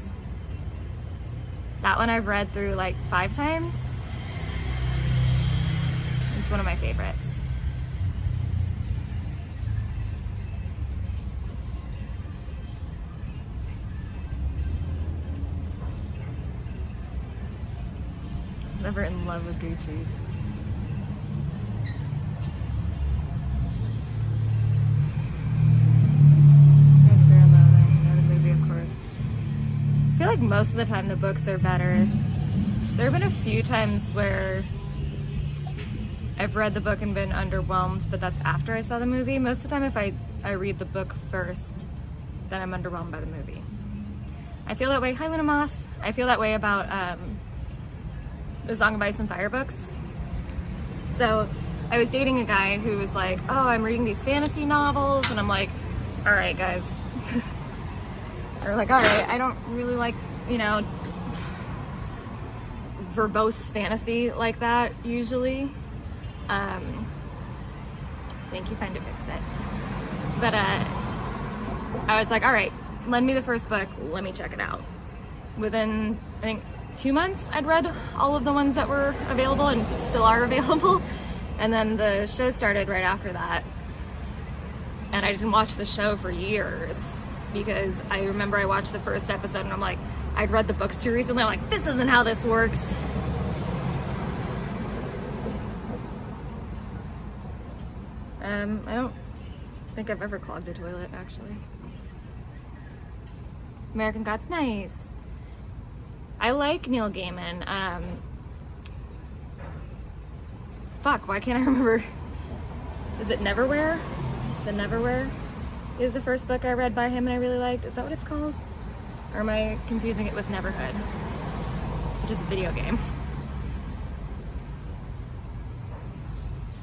That one I've read through like 5 times. It's one of my favorites. I was never in love with Gucci's. I feel like most of the time the books are better. There have been a few times where I've read the book and been underwhelmed, but that's after I saw the movie. Most of the time if I read the book first, then I'm underwhelmed by the movie. I feel that way. Hi, Luna Moth. I feel that way about the Song of Ice and Fire books. So I was dating a guy who was like, oh, I'm reading these fantasy novels, and I'm like, all right, guys. Or like, all right, I don't really like, you know, verbose fantasy like that usually. Thank you, Find It, Fix It. But I was like, all right, lend me the first book, let me check it out. Within, I think, 2 months, I'd read all of the ones that were available and still are available. And then the show started right after that. And I didn't watch the show for years because I remember I watched the first episode and I'm like, I'd read the books too recently. I'm like, this isn't how this works. I don't think I've ever clogged a toilet, actually. American Gods, nice. I like Neil Gaiman. Fuck, why can't I remember? Is it Neverwhere? The Neverwhere is the first book I read by him and I really liked. Is that what it's called? Or am I confusing it with Neverhood? Which is a video game.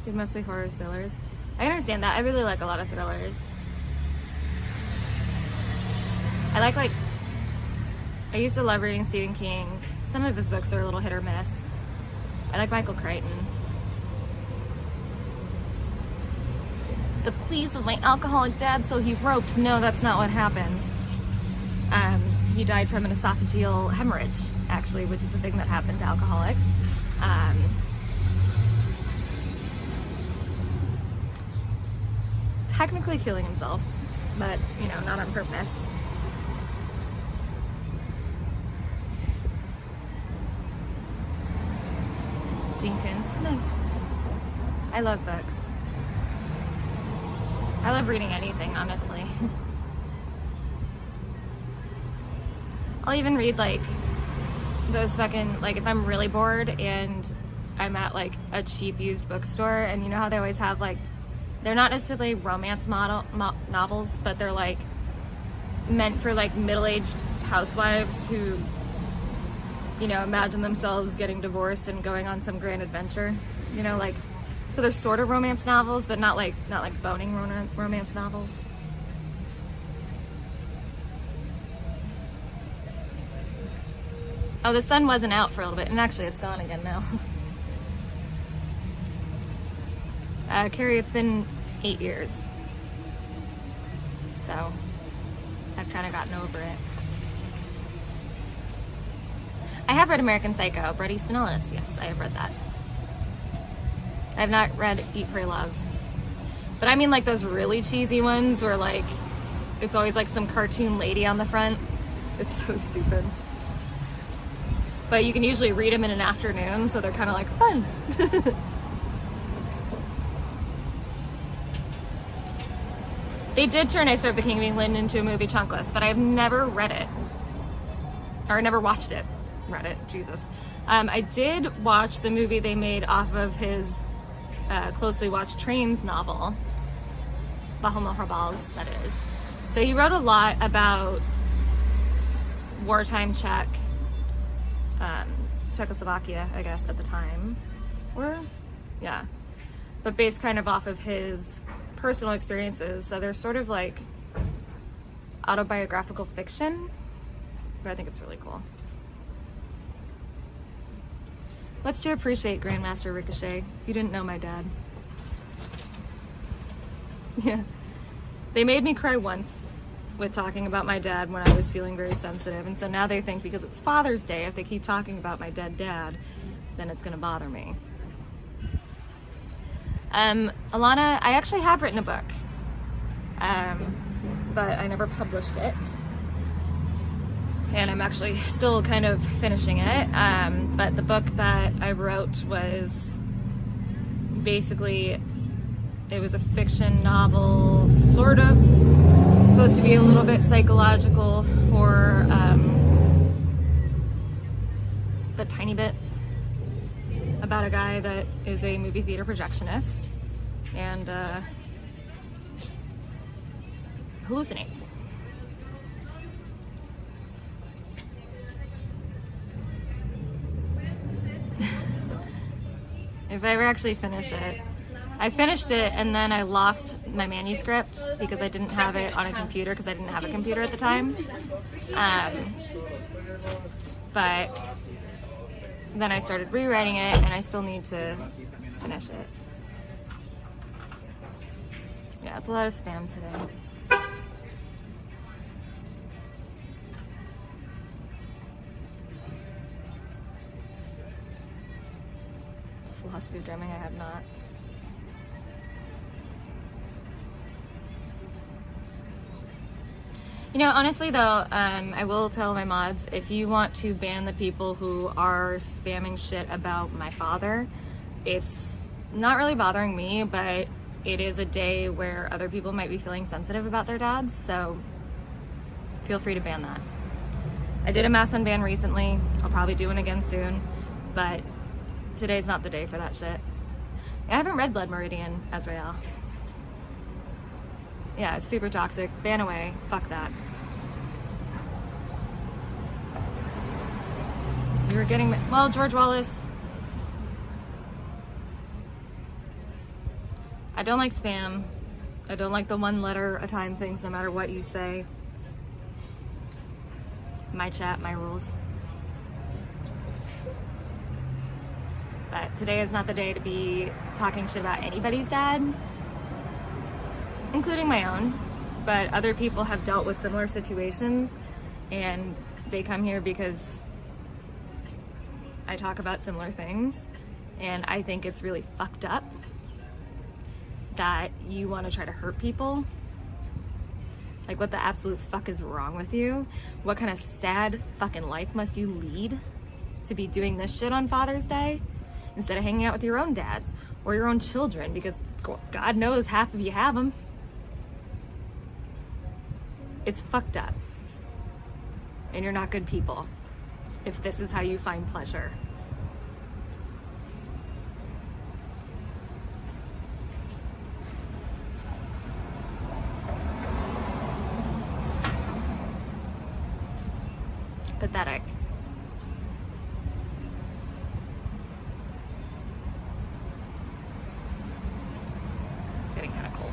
It's mostly horror thrillers. I understand that. I really like a lot of thrillers. I used to love reading Stephen King. Some of his books are a little hit or miss. I like Michael Crichton. The pleas of my alcoholic dad, so he roped. No, that's not what happened. He died from an esophageal hemorrhage, actually, which is a thing that happened to alcoholics. Technically killing himself, but, you know, not on purpose. Dinkins, nice. I love books. I love reading anything, honestly. I'll even read like those fucking, like if I'm really bored and I'm at like a cheap used bookstore, and you know how they always have like, they're not necessarily romance novels, but they're like meant for like middle-aged housewives who, you know, imagine themselves getting divorced and going on some grand adventure, you know, like, so they're sort of romance novels, but not like boning romance novels. Oh, the sun wasn't out for a little bit, and actually it's gone again now. Carrie, it's been 8 years. So, I've kind of gotten over it. I have read American Psycho, Bret Easton Ellis. Yes, I have read that. I have not read Eat, Pray, Love. But I mean like those really cheesy ones where like, it's always like some cartoon lady on the front. It's so stupid. But you can usually read them in an afternoon, so they're kind of like fun. They did turn I Serve the King of England into a movie chunkless, but I've never read it. Or never watched it. Read it, Jesus. I did watch the movie they made off of his Closely Watched Trains novel. Bahama Harbals, that is. So he wrote a lot about wartime Czechoslovakia, I guess, at the time. Or, yeah. But based kind of off of his personal experiences. So they're sort of like autobiographical fiction. But I think it's really cool. Let's do appreciate Grandmaster Ricochet. You didn't know my dad. Yeah. They made me cry once with talking about my dad when I was feeling very sensitive. And so now they think because it's Father's Day, if they keep talking about my dead dad, then it's going to bother me. Alana, I actually have written a book. But I never published it. And I'm actually still kind of finishing it. But the book that I wrote was basically, it was a fiction novel, sort of, supposed to be a little bit psychological horror, a tiny bit, about a guy that is a movie theater projectionist and hallucinates. If I ever actually finish it. I finished it and then I lost my manuscript because I didn't have it on a computer because I didn't have a computer at the time. But then I started rewriting it and I still need to finish it. Yeah, it's a lot of spam today. Philosophy of drumming, I have not. You know, honestly though, I will tell my mods, if you want to ban the people who are spamming shit about my father, it's not really bothering me, but it is a day where other people might be feeling sensitive about their dads, so feel free to ban that. I did a mass unban recently. I'll probably do one again soon, but today's not the day for that shit. I haven't read Blood Meridian, Azrael. Yeah, it's super toxic. Ban away. Fuck that. You were getting... Well, George Wallace. I don't like spam. I don't like the one letter a time things no matter what you say. My chat, my rules. But today is not the day to be talking shit about anybody's dad, including my own, but other people have dealt with similar situations and they come here because I talk about similar things, and I think it's really fucked up that you want to try to hurt people. Like, what the absolute fuck is wrong with you? What kind of sad fucking life must you lead to be doing this shit on Father's Day instead of hanging out with your own dads or your own children, because God knows half of you have them. It's fucked up. And you're not good people if this is how you find pleasure. Pathetic. It's getting kind of cold.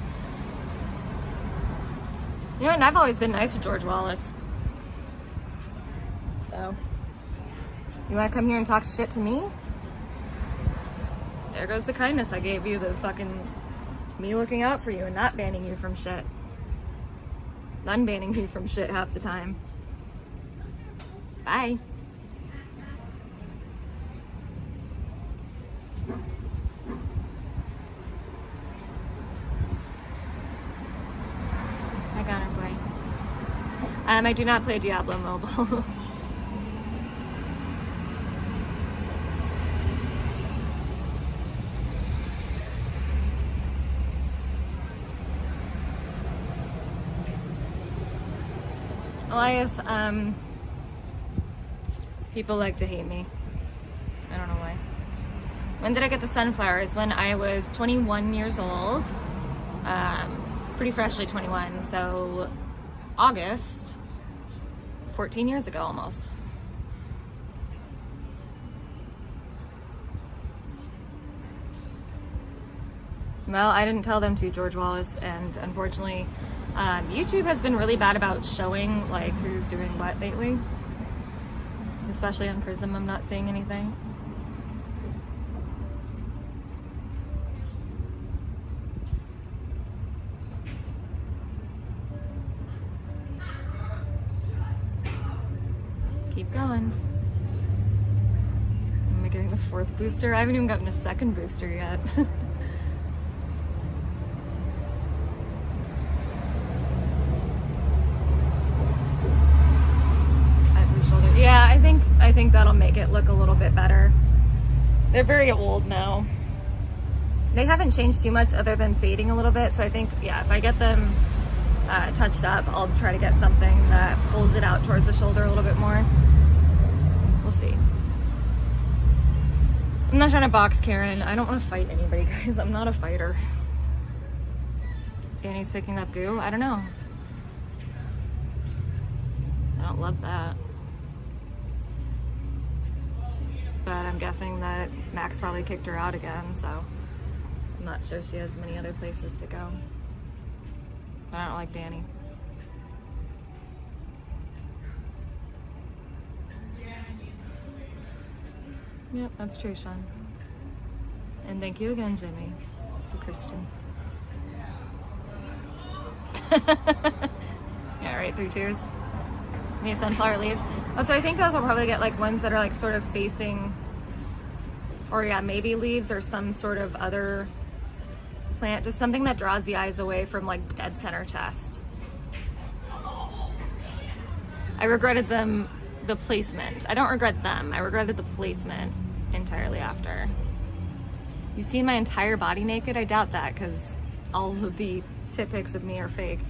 You know, and I've always been nice to George Wallace. So, You wanna come here and talk shit to me? There goes the kindness I gave you, the fucking me looking out for you and not banning you from shit. Unbanning you from shit half the time. Bye. I gotta play. I do not play Diablo Mobile. Elias, people like to hate me. I don't know why. When did I get the sunflowers? When I was 21 years old. Pretty freshly 21, so August, 14 years ago almost. Well, I didn't tell them to, George Wallace, and unfortunately, YouTube has been really bad about showing like who's doing what lately. Especially on Prism, I'm not seeing anything. Keep going. Am I getting the 4th booster? I haven't even gotten a 2nd booster yet. Yeah, I think that'll make it look a little bit better. They're very old now. They haven't changed too much other than fading a little bit, so I think, yeah, if I get them touched up, I'll try to get something that pulls it out towards the shoulder a little bit more. We'll see. I'm not trying to box Karen. I don't want to fight anybody, guys. I'm not a fighter. Danny's picking up goo? I don't know. I don't love that. But I'm guessing that Max probably kicked her out again, so I'm not sure she has many other places to go. But I don't like Danny. Yep, that's true, Sean. And thank you again, Jimmy, the Christian. Yeah, right, 3 cheers. The sunflower leaves. Oh, so I think those will probably get like ones that are like sort of facing, or yeah, maybe leaves or some sort of other plant, just something that draws the eyes away from like dead center chest. I regretted them, the placement. I don't regret them. I regretted the placement entirely after. You've seen my entire body naked? I doubt that because all of the tit pics of me are fake.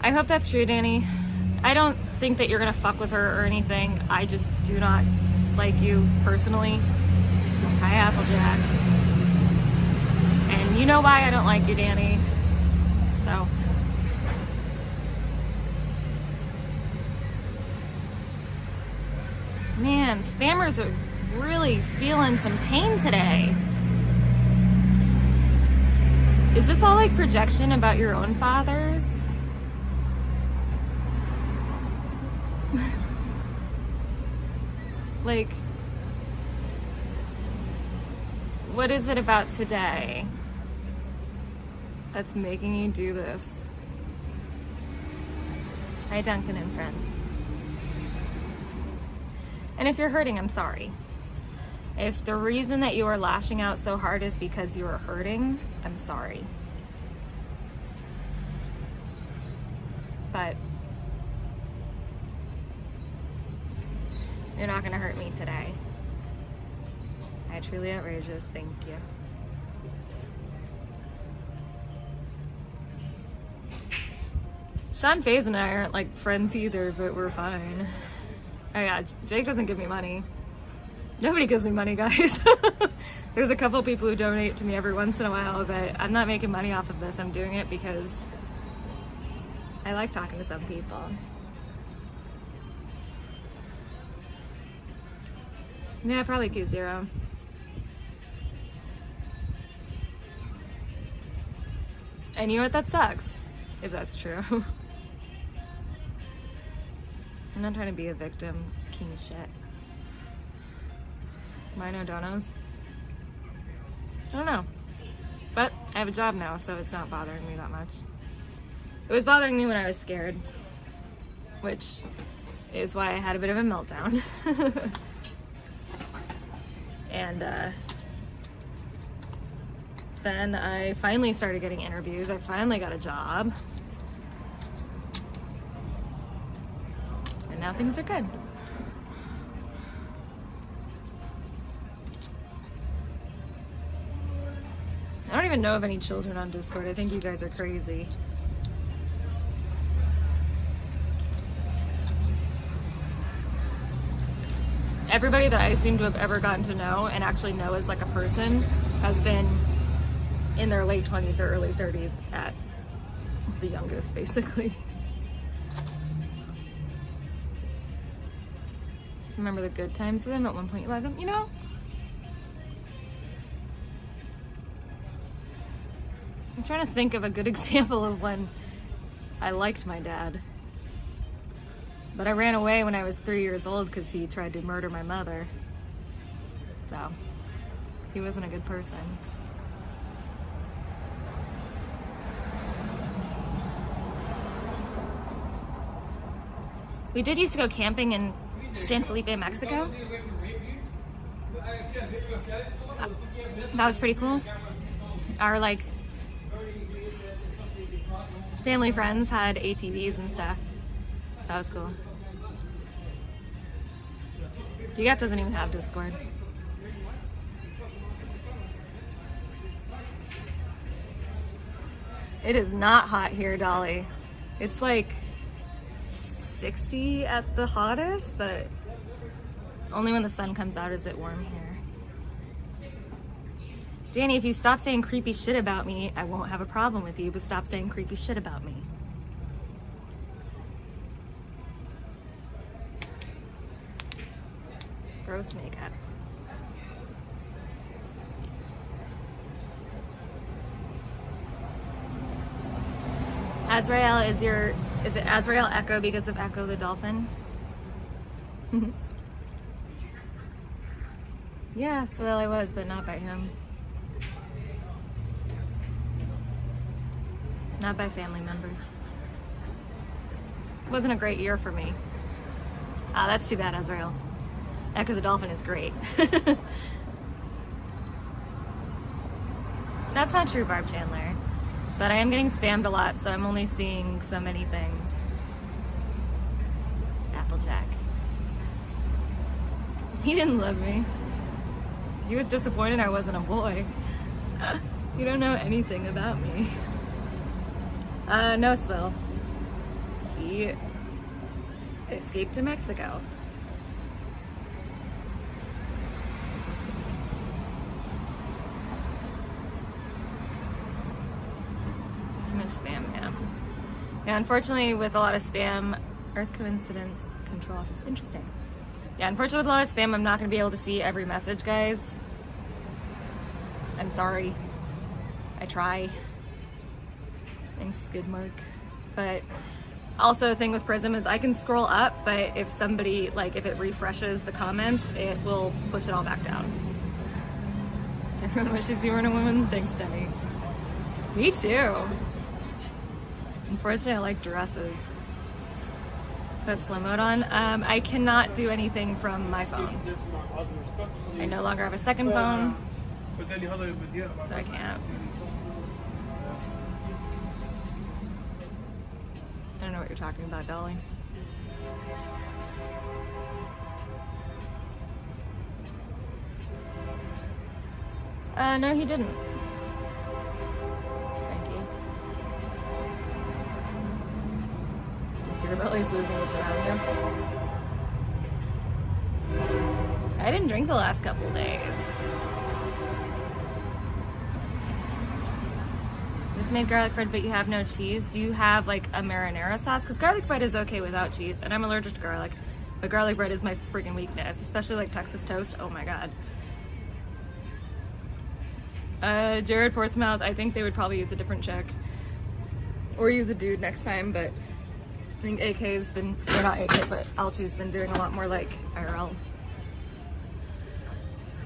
I hope that's true, Danny. I don't think that you're gonna fuck with her or anything. I just do not like you personally. Hi, Applejack. And you know why I don't like you, Danny. So. Man, spammers are really feeling some pain today. Is this all like projection about your own fathers? Like, what is it about today that's making you do this? Hi, Duncan and friends. And if you're hurting, I'm sorry. If the reason that you are lashing out so hard is because you are hurting, I'm sorry. But you're not gonna hurt me today. I truly outrageous, thank you. Sean Faze and I aren't like friends either, but we're fine. Oh yeah, Jake doesn't give me money. Nobody gives me money, guys. There's a couple people who donate to me every once in a while, but I'm not making money off of this. I'm doing it because I like talking to some people. Yeah, probably Q0. And you know what? That sucks, if that's true. I'm not trying to be a victim. king shit. Why no donos? I don't know. But I have a job now, so it's not bothering me that much. It was bothering me when I was scared, which is why I had a bit of a meltdown. And then I finally started getting interviews. I finally got a job. And now things are good. I don't even know of any children on Discord. I think you guys are crazy. Everybody that I seem to have ever gotten to know and actually know as like a person has been in their late 20s or early 30s at the youngest, basically. So remember the good times with them. At one point you loved them, you know? I'm trying to think of a good example of when I liked my dad. But I ran away when I was 3 years old because he tried to murder my mother. So, he wasn't a good person. We did used to go camping in San Felipe, Mexico. That was pretty cool. Our like family friends had ATVs and stuff. That was cool. DGAP doesn't even have Discord. It is not hot here, Dolly. It's like 60 at the hottest, but only when the sun comes out is it warm here. Danny, if you stop saying creepy shit about me, I won't have a problem with you, but stop saying creepy shit about me. Gross makeup. Azrael is it Azrael Echo because of Echo the dolphin? Yes, well I was, but not by him. Not by family members. It wasn't a great year for me. Ah, that's too bad, Azrael. Echo the dolphin is great. That's not true, Barb Chandler. But I am getting spammed a lot, so I'm only seeing so many things. Applejack. He didn't love me. He was disappointed I wasn't a boy. You don't know anything about me. No, Swill. He escaped to Mexico. Too much spam, yeah. Yeah, unfortunately with a lot of spam, Earth Coincidence Control Office, interesting. Yeah, unfortunately with a lot of spam, I'm not gonna be able to see every message, guys. I'm sorry. I try. Thanks, Skidmark. But also the thing with Prism is I can scroll up, but if somebody, like if it refreshes the comments, it will push it all back down. Everyone wishes you weren't a woman. Thanks, Denny. Me too. Unfortunately, I like dresses. Put slow mode on. I cannot do anything from my phone. I no longer have a second phone, so I can't. I don't know what you're talking about, Dolly. No, he didn't. Frankie. Your belly's losing its roundness. I didn't drink the last couple days. Just made garlic bread, but you have no cheese. Do you have like a marinara sauce? Because garlic bread is okay without cheese, and I'm allergic to garlic. But garlic bread is my freaking weakness, especially like Texas toast. Oh my god. Jared Portsmouth, I think they would probably use a different chick. Or use a dude next time, but I think AK's been, or not AK, but Altu's been doing a lot more like IRL.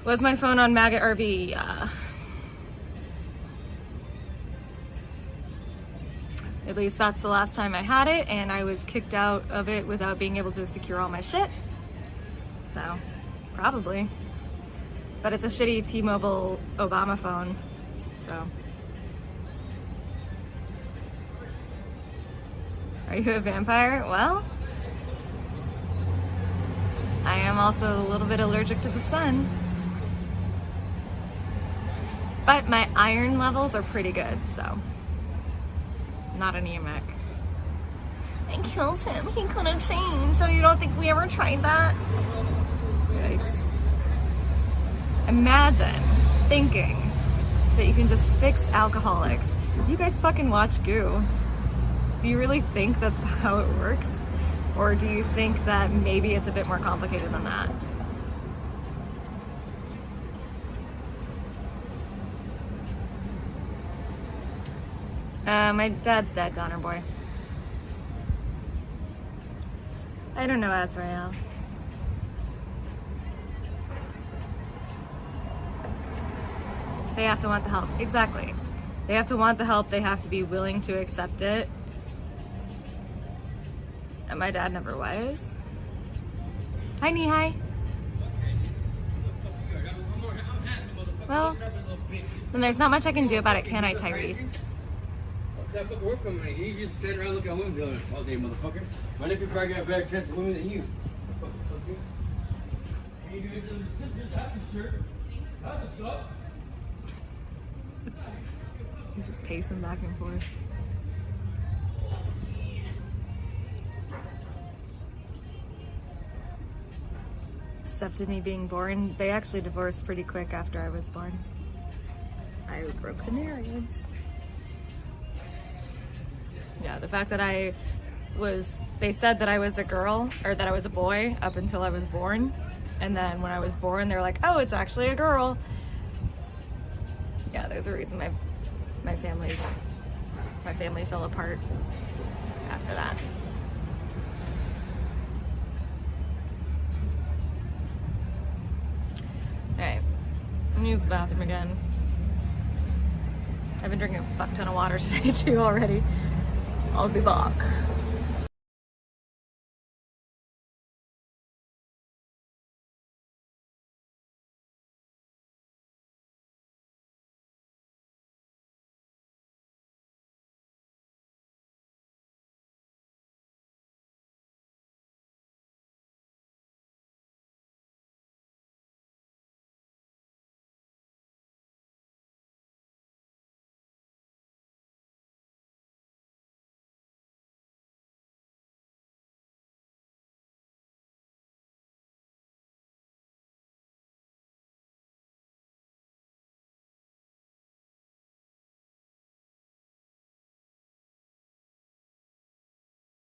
Was my phone on Maggot RV? Yeah. At least that's the last time I had it, and I was kicked out of it without being able to secure all my shit. So, probably. But it's a shitty T-Mobile Obama phone, so. Are you a vampire? Well, I am also a little bit allergic to the sun. But my iron levels are pretty good, so. Not anemic. I killed him. He could have changed. So you don't think we ever tried that? Yikes. Imagine thinking that you can just fix alcoholics. You guys fucking watch Goo. Do you really think that's how it works? Or do you think that maybe it's a bit more complicated than that? My dad's dead, Goner boy. I don't know Azrael. They have to want the help. Exactly. They have to want the help. They have to be willing to accept it. And my dad never was. Hi, Nihai. Well, then there's not much I can do about it, can I, Tyrese? I fucking work for me. You just sit around looking at women all day, motherfucker. My nephew probably got a better sense of women than you. You do this to the sister, that's for sure. That's what's up. He's just pacing back and forth. Accepted me being born. They actually divorced pretty quick after I was born. I broke the marriage. Yeah, the fact that they said that I was a girl, or that I was a boy up until I was born. And then when I was born, they're like, oh, it's actually a girl. Yeah, there's a reason my family fell apart after that. Alright, I'm gonna use the bathroom again. I've been drinking a fuck ton of water today too already. I'll be back.